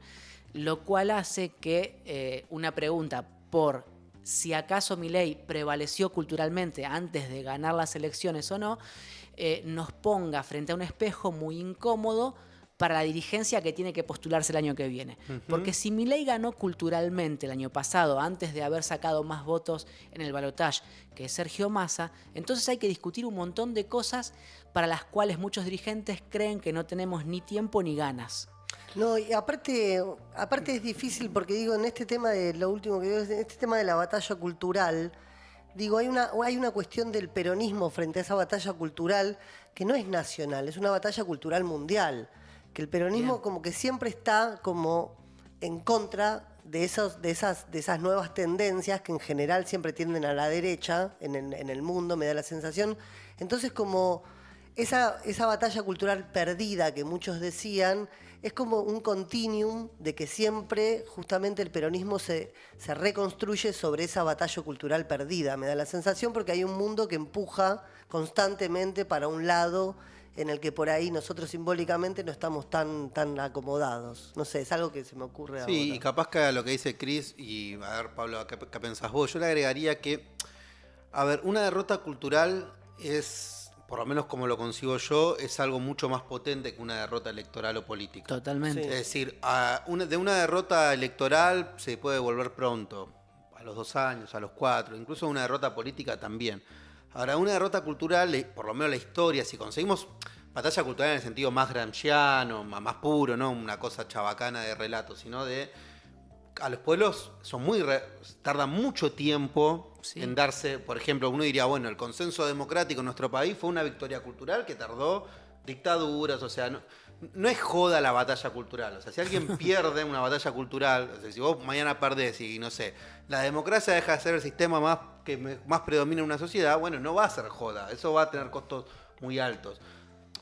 lo cual hace que una pregunta por si acaso Milei prevaleció culturalmente antes de ganar las elecciones o no, nos ponga frente a un espejo muy incómodo para la dirigencia que tiene que postularse el año que viene. Porque si Milei ganó culturalmente el año pasado, antes de haber sacado más votos en el balotaje que Sergio Massa, entonces hay que discutir un montón de cosas para las cuales muchos dirigentes creen que no tenemos ni tiempo ni ganas. No, y aparte es difícil porque digo, en este tema de lo último que digo, en este tema de la batalla cultural, digo, hay una cuestión del peronismo frente a esa batalla cultural que no es nacional, es una batalla cultural mundial. Que el peronismo Bien. como que siempre está como en contra de esas nuevas tendencias que en general siempre tienden a la derecha en el mundo, me da la sensación. Entonces como esa batalla cultural perdida que muchos decían es como un continuum de que siempre justamente el peronismo se reconstruye sobre esa batalla cultural perdida. Me da la sensación porque hay un mundo que empuja constantemente para un lado en el que por ahí nosotros simbólicamente no estamos tan acomodados. No sé, es algo que se me ocurre ahora. Sí, y capaz que a lo que dice Cris, y a ver, Pablo, ¿qué pensás vos? Yo le agregaría que, a ver, una derrota cultural es, por lo menos como lo concibo yo, es algo mucho más potente que una derrota electoral o política. Totalmente. Es decir, de una derrota electoral se puede volver pronto, a los 2 años, a los 4, incluso una derrota política también. Ahora, una derrota cultural, por lo menos la historia, si conseguimos batalla cultural en el sentido más gramsciano, más puro, no una cosa chabacana de relato, sino de... A los pueblos tardan mucho tiempo en darse, por ejemplo, uno diría, bueno, el consenso democrático en nuestro país fue una victoria cultural que tardó dictaduras, o sea, no es joda la batalla cultural. O sea, si alguien pierde una batalla cultural, o sea, si vos mañana perdés y no sé, la democracia deja de ser el sistema que más predomina en una sociedad, bueno, no va a ser joda, eso va a tener costos muy altos.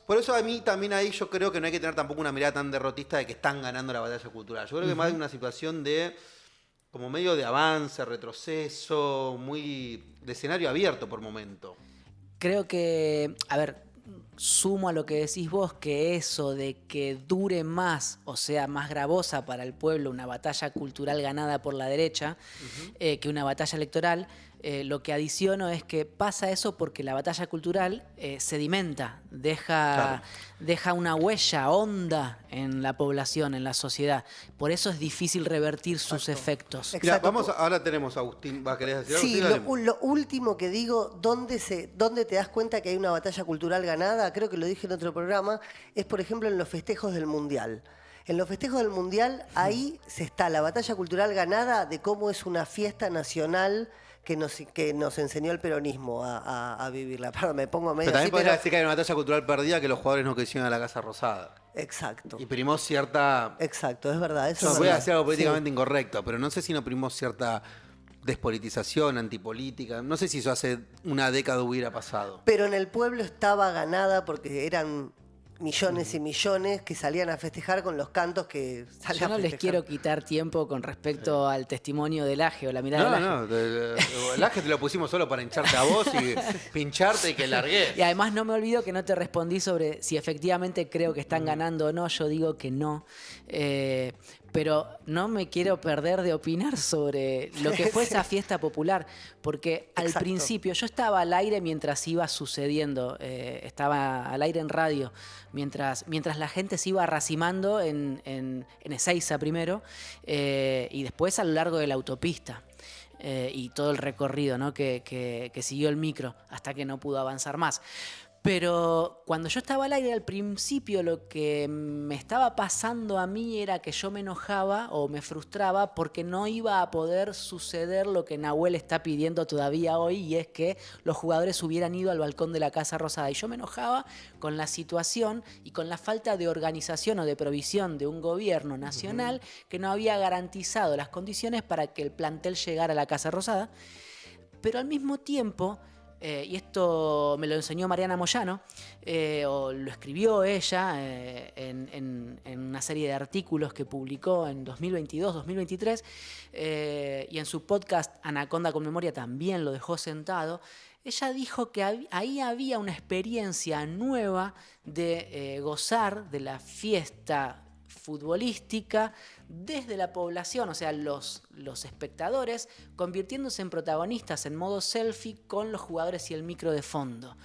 Por eso a mí también ahí yo creo que no hay que tener tampoco una mirada tan derrotista de que están ganando la batalla cultural. Yo creo que más hay una situación de como medio de avance, retroceso, muy de escenario abierto por momento. Creo que, a ver, sumo a lo que decís vos, que eso de que dure más, o sea, más gravosa para el pueblo una batalla cultural ganada por la derecha que una batalla electoral, lo que adiciono es que pasa eso porque la batalla cultural sedimenta, deja una huella honda en la población, en la sociedad. Por eso es difícil revertir sus efectos. Mira, ahora tenemos a Agustín. ¿Querés decir algo? Sí, lo último que digo, ¿dónde te das cuenta que hay una batalla cultural ganada? Creo que lo dije en otro programa, es por ejemplo en los festejos del Mundial. En los festejos del Mundial, ahí se está la batalla cultural ganada de cómo es una fiesta nacional que nos enseñó el peronismo a vivirla. Perdón, me pongo medio pero también así, podría decir que hay una batalla cultural perdida que los jugadores no quisieron a la Casa Rosada. Exacto. Y primó cierta... Exacto, es verdad. Eso No, es voy a verdad. decir algo políticamente incorrecto, pero no sé si no primó cierta despolitización, antipolítica. No sé si eso hace una década hubiera pasado. Pero en el pueblo estaba ganada porque eran millones y millones que salían a festejar con los cantos que salían Yo no a les festejar. quiero quitar tiempo con respecto al testimonio del Aje o la mirada del Aje. No, el Aje te lo pusimos solo para hincharte a vos y pincharte y que largué. Y además no me olvido que no te respondí sobre si efectivamente creo que están ganando o no. Yo digo que no. Pero no me quiero perder de opinar sobre lo que fue esa fiesta popular, porque al Exacto. principio yo estaba al aire mientras iba sucediendo, estaba al aire en radio, mientras la gente se iba racimando en Ezeiza primero y después a lo largo de la autopista. Y todo el recorrido, ¿no? que siguió el micro hasta que no pudo avanzar más. Pero cuando yo estaba al aire al principio, lo que me estaba pasando a mí era que yo me enojaba o me frustraba porque no iba a poder suceder lo que Nahuel está pidiendo todavía hoy, y es que los jugadores hubieran ido al balcón de la Casa Rosada. Y yo me enojaba con la situación y con la falta de organización o de provisión de un gobierno nacional que no había garantizado las condiciones para que el plantel llegara a la Casa Rosada. Pero al mismo tiempo... y esto me lo enseñó Mariana Moyano, o lo escribió ella en una serie de artículos que publicó en 2022-2023, y en su podcast Anaconda con Memoria también lo dejó sentado. Ella dijo que ahí había una experiencia nueva de gozar de la fiesta futbolística desde la población, o sea, los espectadores convirtiéndose en protagonistas en modo selfie con los jugadores y el micro de fondo.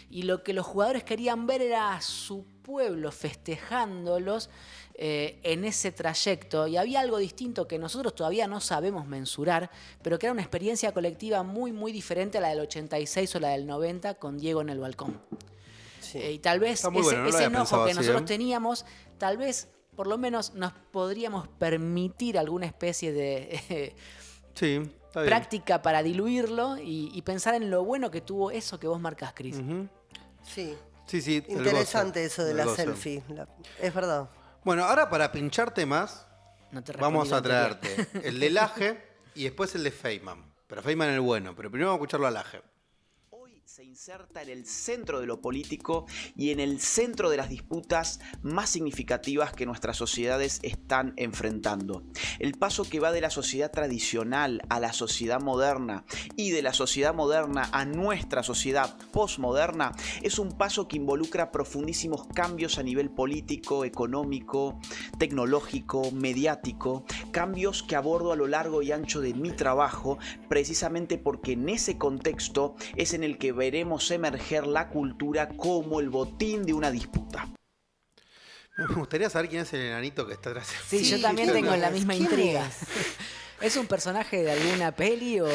Y lo que los jugadores querían ver era a su pueblo festejándolos en ese trayecto. Y había algo distinto que nosotros todavía no sabemos mensurar, pero que era una experiencia colectiva muy, muy diferente a la del 86 o la del 90 con Diego en el balcón. Sí. Y tal vez ese enojo que nosotros teníamos, tal vez por lo menos nos podríamos permitir alguna especie de Sí, está bien. práctica para diluirlo y pensar en lo bueno que tuvo eso que vos marcás, Cris. Sí. Sí, el Interesante goce, eso de el la goce. selfie. Es verdad. Bueno, ahora para pincharte más, No te respondí vamos lo a anterior. traerte el del Aje y después el de Feynman. Pero Feynman el bueno, pero primero vamos a escucharlo al Aje. Hoy se inserta en el centro de lo político y en el centro de las disputas más significativas que nuestras sociedades están enfrentando. El paso que va de la sociedad tradicional a la sociedad moderna y de la sociedad moderna a nuestra sociedad postmoderna es un paso que involucra profundísimos cambios a nivel político, económico, tecnológico, mediático, cambios que abordo a lo largo y ancho de mi trabajo, precisamente porque en ese contexto es en el que veremos emerger la cultura como el botín de una disputa. Me gustaría saber quién es el enanito que está atrás. Sí, yo también tengo la misma ¿Quién intriga. es? ¿Es un personaje de alguna peli o...?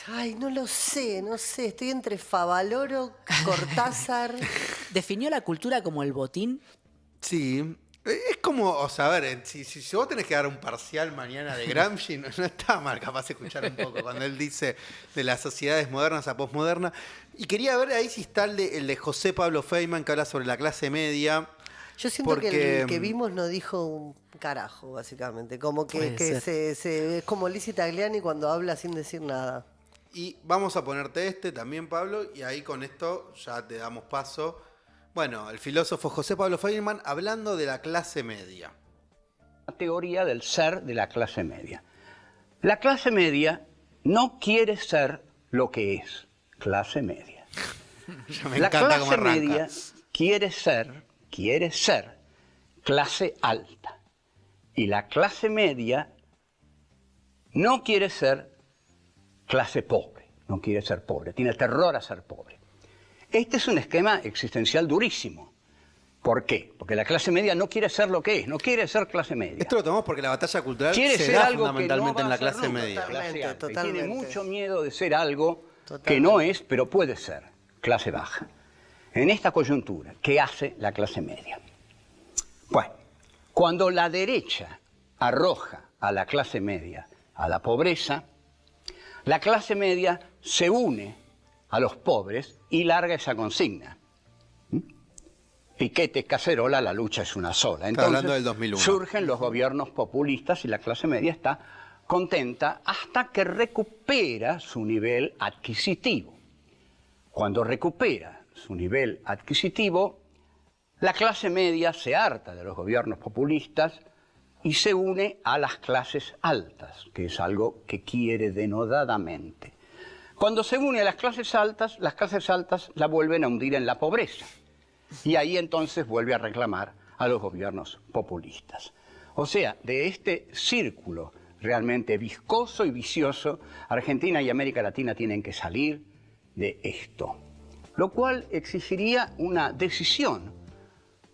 Ay, no lo sé, no sé. Estoy entre Favaloro, Cortázar. ¿Definió la cultura como el botín? Sí. Es como, o sea, a ver, si vos tenés que dar un parcial mañana de Gramsci, no está mal capaz de escuchar un poco cuando él dice de las sociedades modernas a posmodernas. Y quería ver ahí si está el de José Pablo Feynman, que habla sobre la clase media. Yo siento que el que vimos no dijo un carajo, básicamente. Como que es como Lizzie Tagliani cuando habla sin decir nada. Y vamos a ponerte este también, Pablo, y ahí con esto ya te damos paso. Bueno, el filósofo José Pablo Feynman hablando de la clase media. La teoría del ser de la clase media. La clase media no quiere ser lo que es clase media. La clase media quiere ser clase alta. Y la clase media no quiere ser clase pobre, no quiere ser pobre, tiene terror a ser pobre. Este es un esquema existencial durísimo. ¿Por qué? Porque la clase media no quiere ser lo que es, no quiere ser clase media. Esto lo tomamos porque la batalla cultural quiere se ser da algo fundamentalmente que no en la va a ser clase nunca media. clase alta. Totalmente. Y tiene mucho miedo de ser algo Totalmente. que no es, pero puede ser clase baja. En esta coyuntura, ¿qué hace la clase media? Bueno, cuando la derecha arroja a la clase media a la pobreza, la clase media se une a los pobres y larga esa consigna. Piquete, cacerola, la lucha es una sola. Entonces, hablando del 2001. surgen los gobiernos populistas y la clase media está contenta hasta que recupera su nivel adquisitivo. Cuando recupera su nivel adquisitivo, la clase media se harta de los gobiernos populistas y se une a las clases altas, que es algo que quiere denodadamente. Cuando se une a las clases altas la vuelven a hundir en la pobreza. Y ahí entonces vuelve a reclamar a los gobiernos populistas. O sea, de este círculo realmente viscoso y vicioso, Argentina y América Latina tienen que salir de esto. Lo cual exigiría una decisión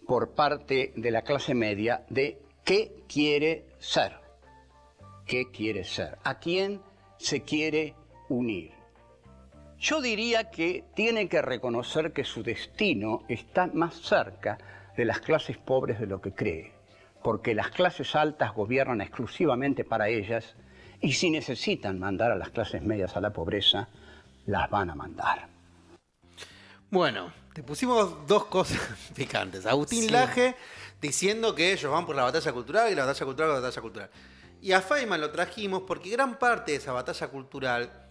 por parte de la clase media de qué quiere ser. ¿Qué quiere ser? ¿A quién se quiere unir? Yo diría que tiene que reconocer que su destino está más cerca de las clases pobres de lo que cree, porque las clases altas gobiernan exclusivamente para ellas y si necesitan mandar a las clases medias a la pobreza, las van a mandar. Bueno, te pusimos dos cosas picantes. Agustín Laje diciendo que ellos van por la batalla cultural y la batalla cultural es la batalla cultural. Y a Feynman lo trajimos porque gran parte de esa batalla cultural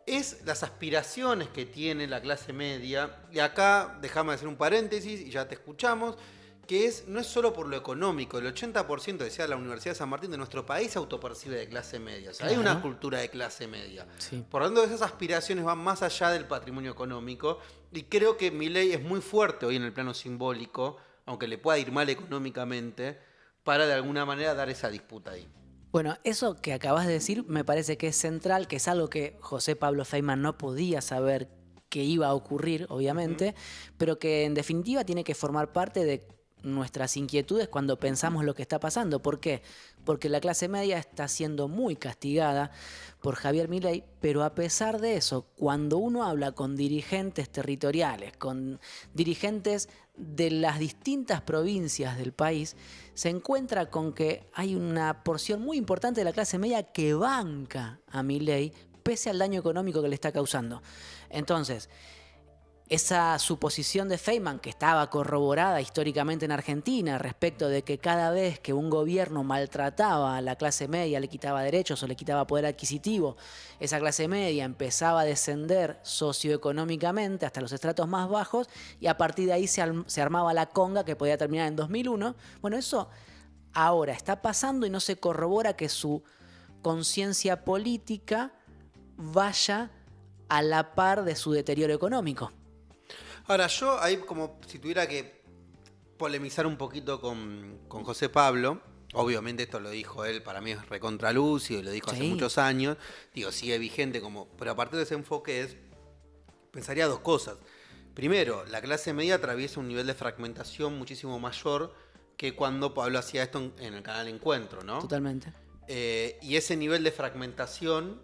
es las aspiraciones que tiene la clase media. Y acá dejame hacer un paréntesis y ya te escuchamos, que no es solo por lo económico. El 80%, decía la Universidad de San Martín, de nuestro país se autopercibe de clase media. O sea, hay una cultura de clase media. Sí. Por lo tanto, esas aspiraciones van más allá del patrimonio económico. Y creo que Milei es muy fuerte hoy en el plano simbólico, aunque le pueda ir mal económicamente, para de alguna manera dar esa disputa ahí. Bueno, eso que acabas de decir me parece que es central, que es algo que José Pablo Feynman no podía saber que iba a ocurrir, obviamente, pero que en definitiva tiene que formar parte de nuestras inquietudes cuando pensamos lo que está pasando. ¿Por qué? Porque la clase media está siendo muy castigada por Javier Milei, pero a pesar de eso, cuando uno habla con dirigentes territoriales, con dirigentes de las distintas provincias del país, se encuentra con que hay una porción muy importante de la clase media que banca a Milei pese al daño económico que le está causando. Entonces, esa suposición de Feynman, que estaba corroborada históricamente en Argentina respecto de que cada vez que un gobierno maltrataba a la clase media, le quitaba derechos o le quitaba poder adquisitivo, esa clase media empezaba a descender socioeconómicamente hasta los estratos más bajos y a partir de ahí se armaba la conga que podía terminar en 2001. Bueno, eso ahora está pasando y no se corrobora que su conciencia política vaya a la par de su deterioro económico. Ahora, yo ahí como si tuviera que polemizar un poquito con José Pablo, obviamente esto lo dijo él, para mí es recontralúcido y lo dijo hace Sí. muchos años, digo, sigue vigente pero a partir de ese enfoque pensaría dos cosas. Primero, la clase media atraviesa un nivel de fragmentación muchísimo mayor que cuando Pablo hacía esto en el canal Encuentro, ¿no? Totalmente. Y ese nivel de fragmentación,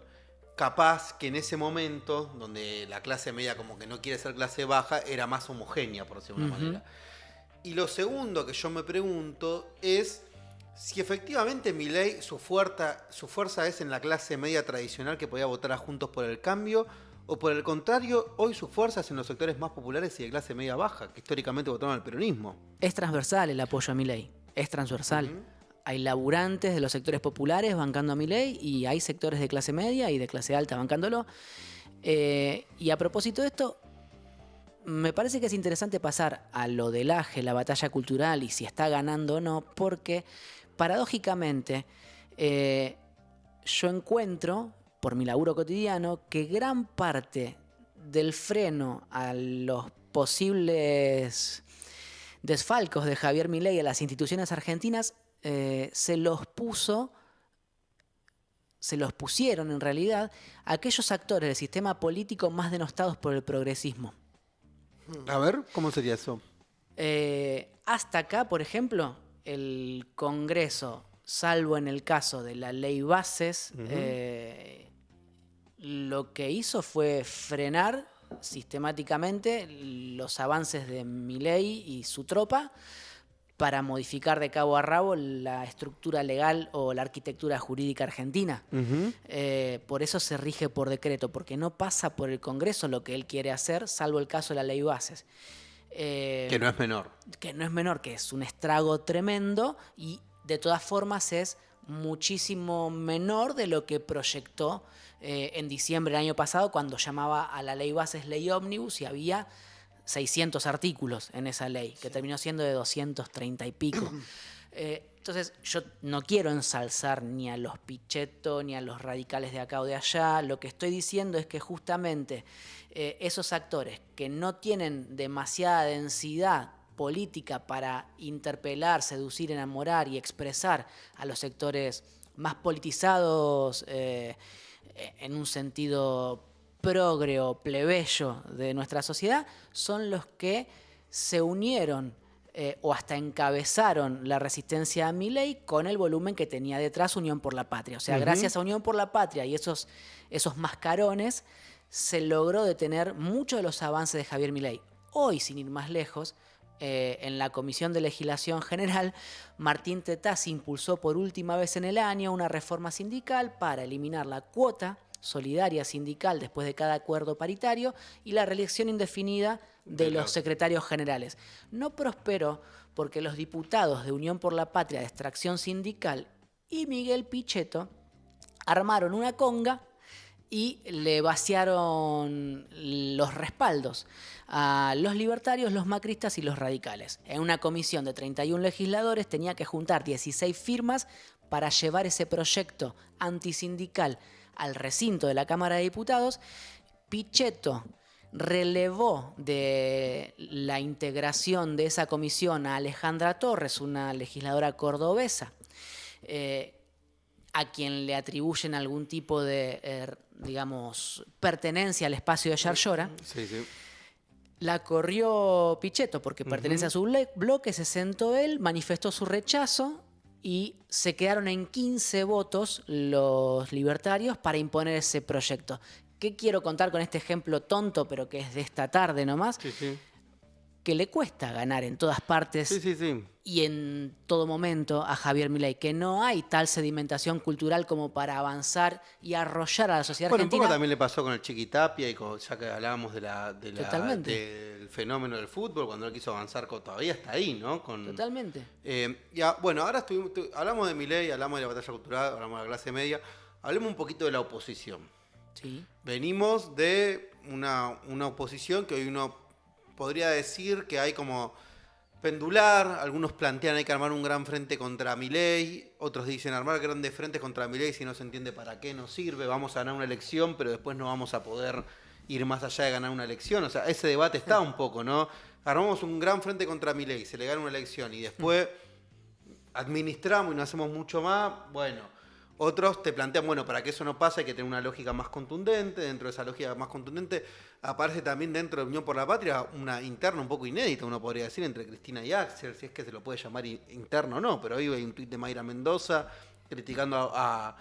capaz que en ese momento, donde la clase media como que no quiere ser clase baja, era más homogénea, por decirlo de una manera. Y lo segundo que yo me pregunto es si efectivamente Milei, su fuerza es en la clase media tradicional que podía votar a Juntos por el Cambio, o por el contrario, hoy su fuerza es en los sectores más populares y de clase media baja, que históricamente votaron al peronismo. Es transversal el apoyo a Milei, es transversal. Hay laburantes de los sectores populares bancando a Milei y hay sectores de clase media y de clase alta bancándolo. Y a propósito de esto, me parece que es interesante pasar a lo del AGE, la batalla cultural y si está ganando o no, porque paradójicamente yo encuentro, por mi laburo cotidiano, que gran parte del freno a los posibles desfalcos de Javier Milei a las instituciones argentinas se los pusieron en realidad aquellos actores del sistema político más denostados por el progresismo. A ver, ¿cómo sería eso? Hasta acá, por ejemplo, el Congreso, salvo en el caso de la ley bases, lo que hizo fue frenar sistemáticamente los avances de Milei y su tropa para modificar de cabo a rabo la estructura legal o la arquitectura jurídica argentina. Por eso se rige por decreto, porque no pasa por el Congreso lo que él quiere hacer, salvo el caso de la ley bases. Que no es menor. Que no es menor, que es un estrago tremendo y de todas formas es muchísimo menor de lo que proyectó en diciembre del año pasado cuando llamaba a la ley bases ley ómnibus y había 600 artículos en esa ley, que terminó siendo de 230 y pico. Entonces, yo no quiero ensalzar ni a los Pichetto ni a los radicales de acá o de allá. Lo que estoy diciendo es que justamente esos actores que no tienen demasiada densidad política para interpelar, seducir, enamorar y expresar a los sectores más politizados en un sentido progre o plebeyo de nuestra sociedad, son los que se unieron o hasta encabezaron la resistencia a Milei con el volumen que tenía detrás Unión por la Patria. O sea, gracias a Unión por la Patria y esos mascarones se logró detener muchos de los avances de Javier Milei. Hoy, sin ir más lejos, en la Comisión de Legislación General, Martín Tetaz impulsó por última vez en el año una reforma sindical para eliminar la cuota solidaria sindical después de cada acuerdo paritario y la reelección indefinida de los secretarios generales. No prosperó porque los diputados de Unión por la Patria de extracción sindical y Miguel Pichetto armaron una conga y le vaciaron los respaldos a los libertarios, los macristas y los radicales. En una comisión de 31 legisladores tenía que juntar 16 firmas para llevar ese proyecto antisindical al recinto de la Cámara de Diputados. Pichetto relevó de la integración de esa comisión a Alejandra Torres, una legisladora cordobesa, a quien le atribuyen algún tipo de, digamos, pertenencia al espacio de Yarlora. Sí, sí. La corrió Pichetto porque pertenece a su bloque, se sentó él, manifestó su rechazo y se quedaron en 15 votos los libertarios para imponer ese proyecto. ¿Qué quiero contar con este ejemplo tonto, pero que es de esta tarde nomás? Sí, sí. que le cuesta ganar en todas partes Sí. y en todo momento a Javier Milei, que no hay tal sedimentación cultural como para avanzar y arrollar a la sociedad Bueno, un argentina. poco también le pasó con el Chiquitapia y ya que hablábamos Totalmente. del fenómeno del fútbol, cuando él quiso avanzar, todavía está ahí, ¿no? Totalmente. Bueno, ahora hablamos de Milei, hablamos de la batalla cultural, hablamos de la clase media, hablemos un poquito de la oposición. Sí. Venimos de una oposición que hoy uno podría decir que hay como pendular. Algunos plantean hay que armar un gran frente contra Milei, otros dicen armar grandes frentes contra Milei si no se entiende para qué nos sirve, vamos a ganar una elección, pero después no vamos a poder ir más allá de ganar una elección. O sea, ese debate está un poco, ¿no? Armamos un gran frente contra Milei, se le gana una elección y después administramos y no hacemos mucho más. Bueno, otros te plantean, bueno, para que eso no pase hay que tener una lógica más contundente. Dentro de esa lógica más contundente aparece también dentro de Unión por la Patria una interna un poco inédita, uno podría decir, entre Cristina y Axel, si es que se lo puede llamar interno o no. Pero hoy hay un tuit de Mayra Mendoza criticando a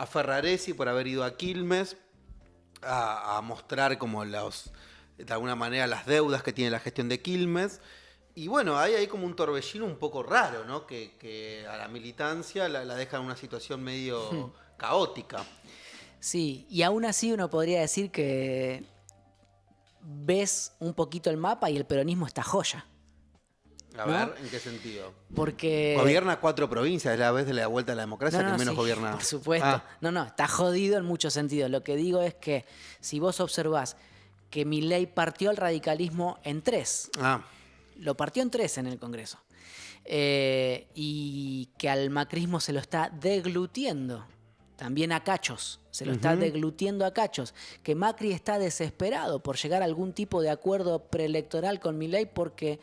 Ferraresi por haber ido a Quilmes a mostrar como de alguna manera las deudas que tiene la gestión de Quilmes. Y bueno, ahí hay como un torbellino un poco raro, ¿no? Que a la militancia la deja en una situación medio caótica. Sí, y aún así uno podría decir que ves un poquito el mapa y el peronismo está joya. A ¿no? ver, ¿en qué sentido? Porque... Gobierna 4 provincias, es la vez de la vuelta a la democracia No, que menos sí, gobierna. por supuesto. Ah, No, está jodido en muchos sentidos. Lo que digo es que si vos observás que Milei partió al radicalismo en 3, lo partió en 3 en el Congreso, y que al macrismo se lo está deglutiendo, también a cachos, se lo está deglutiendo a cachos, que Macri está desesperado por llegar a algún tipo de acuerdo preelectoral con Milei porque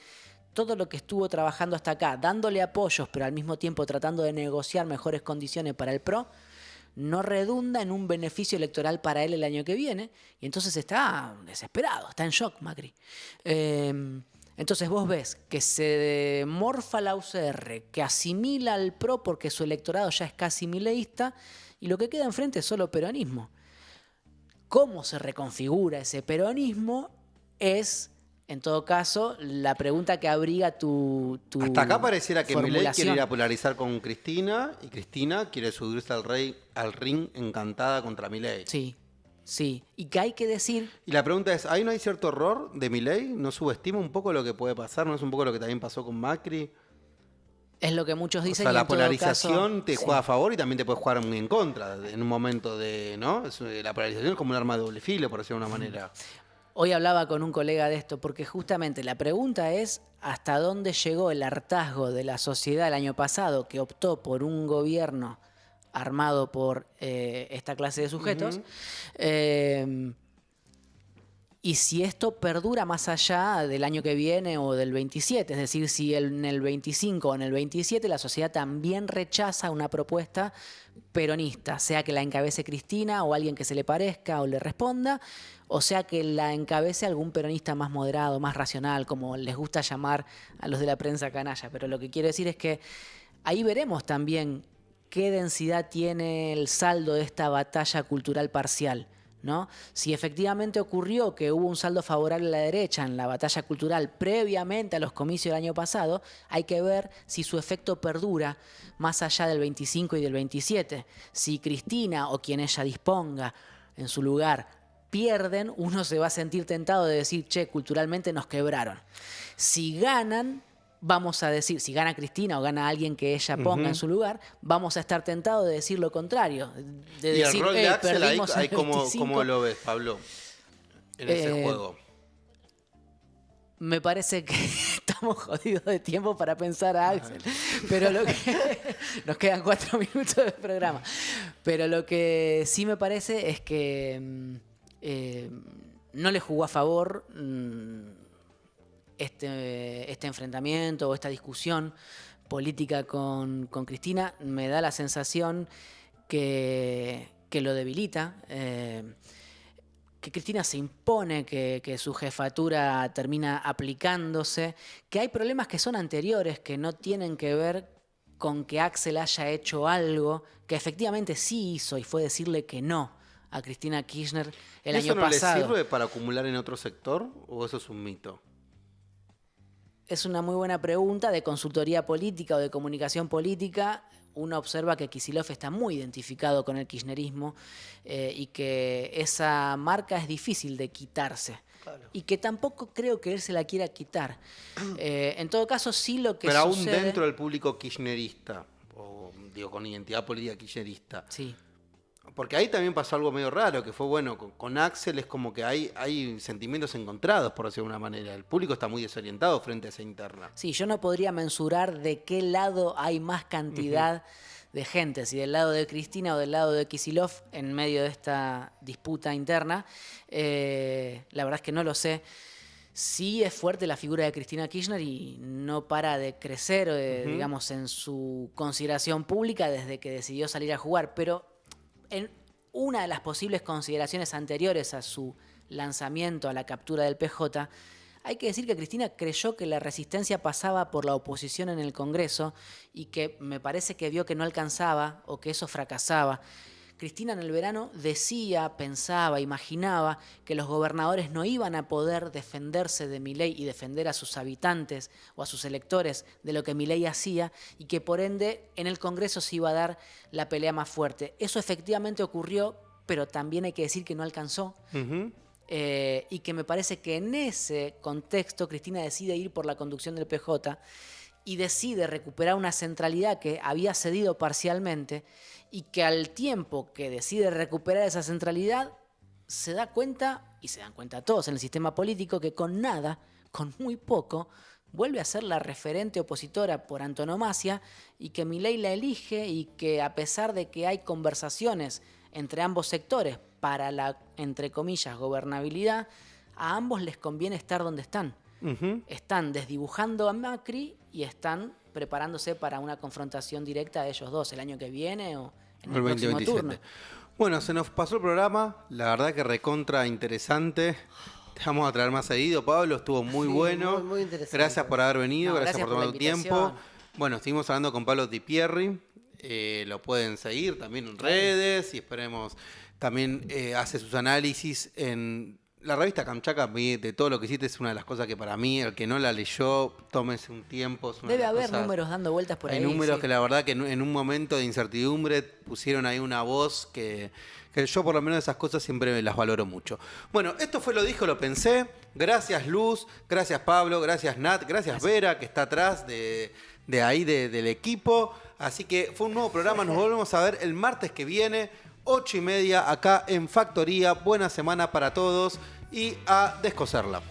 todo lo que estuvo trabajando hasta acá, dándole apoyos, pero al mismo tiempo tratando de negociar mejores condiciones para el PRO, no redunda en un beneficio electoral para él el año que viene, y entonces está desesperado, está en shock Macri. Entonces vos ves que se morfa la UCR, que asimila al PRO porque su electorado ya es casi mileísta, y lo que queda enfrente es solo peronismo. ¿Cómo se reconfigura ese peronismo? Es... En todo caso, la pregunta que abriga tu hasta acá pareciera que Milei formulación. quiere ir a polarizar con Cristina y Cristina quiere subirse al ring encantada contra Milei. Sí. Y que hay que decir... Y la pregunta es, ¿ahí no hay cierto error de Milei? ¿No subestima un poco lo que puede pasar? ¿No es un poco lo que también pasó con Macri? Es lo que muchos dicen. O sea, y la en todo polarización caso, te juega a favor y también te puede jugar muy en contra en un momento de, ¿no? La polarización es como un arma de doble filo, por decirlo de una manera. Hoy hablaba con un colega de esto, porque justamente la pregunta es hasta dónde llegó el hartazgo de la sociedad el año pasado, que optó por un gobierno armado por esta clase de sujetos, y si esto perdura más allá del año que viene o del 27, es decir, si en el 25 o en el 27 la sociedad también rechaza una propuesta peronista, sea que la encabece Cristina o alguien que se le parezca o le responda, o sea que la encabece algún peronista más moderado, más racional, como les gusta llamar a los de la prensa canalla. Pero lo que quiero decir es que ahí veremos también qué densidad tiene el saldo de esta batalla cultural parcial, ¿no? Si efectivamente ocurrió que hubo un saldo favorable a la derecha en la batalla cultural previamente a los comicios del año pasado, hay que ver si su efecto perdura más allá del 25 y del 27. Si Cristina o quien ella disponga en su lugar pierden, uno se va a sentir tentado de decir, che, culturalmente nos quebraron. Si ganan, vamos a decir, si gana Cristina o gana alguien que ella ponga en su lugar, vamos a estar tentados de decir lo contrario. De y decir, el rol de Axel ahí, perdimos en el ¿cómo 25. lo ves, Pablo? En ese juego. Me parece que estamos jodidos de tiempo para pensar a Axel. Pero lo que nos quedan 4 minutos de programa. Pero lo que sí me parece es que no le jugó a favor este enfrentamiento o esta discusión política con Cristina. Me da la sensación que lo debilita. Que Cristina se impone, que su jefatura termina aplicándose, que hay problemas que son anteriores, que no tienen que ver con que Axel haya hecho algo, que efectivamente sí hizo, y fue decirle que no a Cristina Kirchner el año pasado. ¿Eso no le sirve para acumular en otro sector o eso es un mito? Es una muy buena pregunta de consultoría política o de comunicación política. Uno observa que Kicillof está muy identificado con el kirchnerismo y que esa marca es difícil de quitarse. Claro. Y que tampoco creo que él se la quiera quitar. En todo caso, sí lo que Pero sucede... aún dentro del público kirchnerista, o digo, con identidad política kirchnerista. Sí. Porque ahí también pasó algo medio raro, que fue, bueno, con Axel es como que hay sentimientos encontrados, por decirlo de una manera. El público está muy desorientado frente a esa interna. Sí, yo no podría mensurar de qué lado hay más cantidad de gente, si del lado de Cristina o del lado de Kicillof en medio de esta disputa interna. La verdad es que no lo sé. Sí es fuerte la figura de Cristina Kirchner y no para de crecer, digamos, en su consideración pública desde que decidió salir a jugar, pero en una de las posibles consideraciones anteriores a su lanzamiento, a la captura del PJ, hay que decir que Cristina creyó que la resistencia pasaba por la oposición en el Congreso y que me parece que vio que no alcanzaba o que eso fracasaba. Cristina en el verano decía, pensaba, imaginaba que los gobernadores no iban a poder defenderse de Milei y defender a sus habitantes o a sus electores de lo que Milei hacía y que por ende en el Congreso se iba a dar la pelea más fuerte. Eso efectivamente ocurrió, pero también hay que decir que no alcanzó. Y que me parece que en ese contexto Cristina decide ir por la conducción del PJ y decide recuperar una centralidad que había cedido parcialmente y que al tiempo que decide recuperar esa centralidad se da cuenta, y se dan cuenta todos en el sistema político, que con nada, con muy poco, vuelve a ser la referente opositora por antonomasia y que Milei la elige y que a pesar de que hay conversaciones entre ambos sectores para la, entre comillas, gobernabilidad, a ambos les conviene estar donde están. Están desdibujando a Macri y están preparándose para una confrontación directa de ellos dos el año que viene o en el próximo turno. Bueno, se nos pasó el programa, la verdad que recontra interesante. Te vamos a traer más seguido, Pablo, estuvo muy bueno. Muy interesante. Gracias por haber venido, gracias por tomar tu tiempo. invitación. Bueno, estuvimos hablando con Pablo Di Pierri, lo pueden seguir también en redes y esperemos, también hace sus análisis en la revista Kamchatka. De todo lo que hiciste es una de las cosas que para mí, el que no la leyó, tómese un tiempo. Es una Debe de las haber cosas, números dando vueltas por ahí. hay números sí. que la verdad que en un momento de incertidumbre pusieron ahí una voz que yo por lo menos esas cosas siempre las valoro mucho. Bueno, esto fue Lo Dijo, Lo Pensé. Gracias Luz, gracias Pablo, gracias Nat, gracias Vera, que está atrás de ahí del equipo. Así que fue un nuevo programa, nos volvemos a ver el martes que viene, 8:30 acá en Factoría. Buena semana para todos y a descoserla.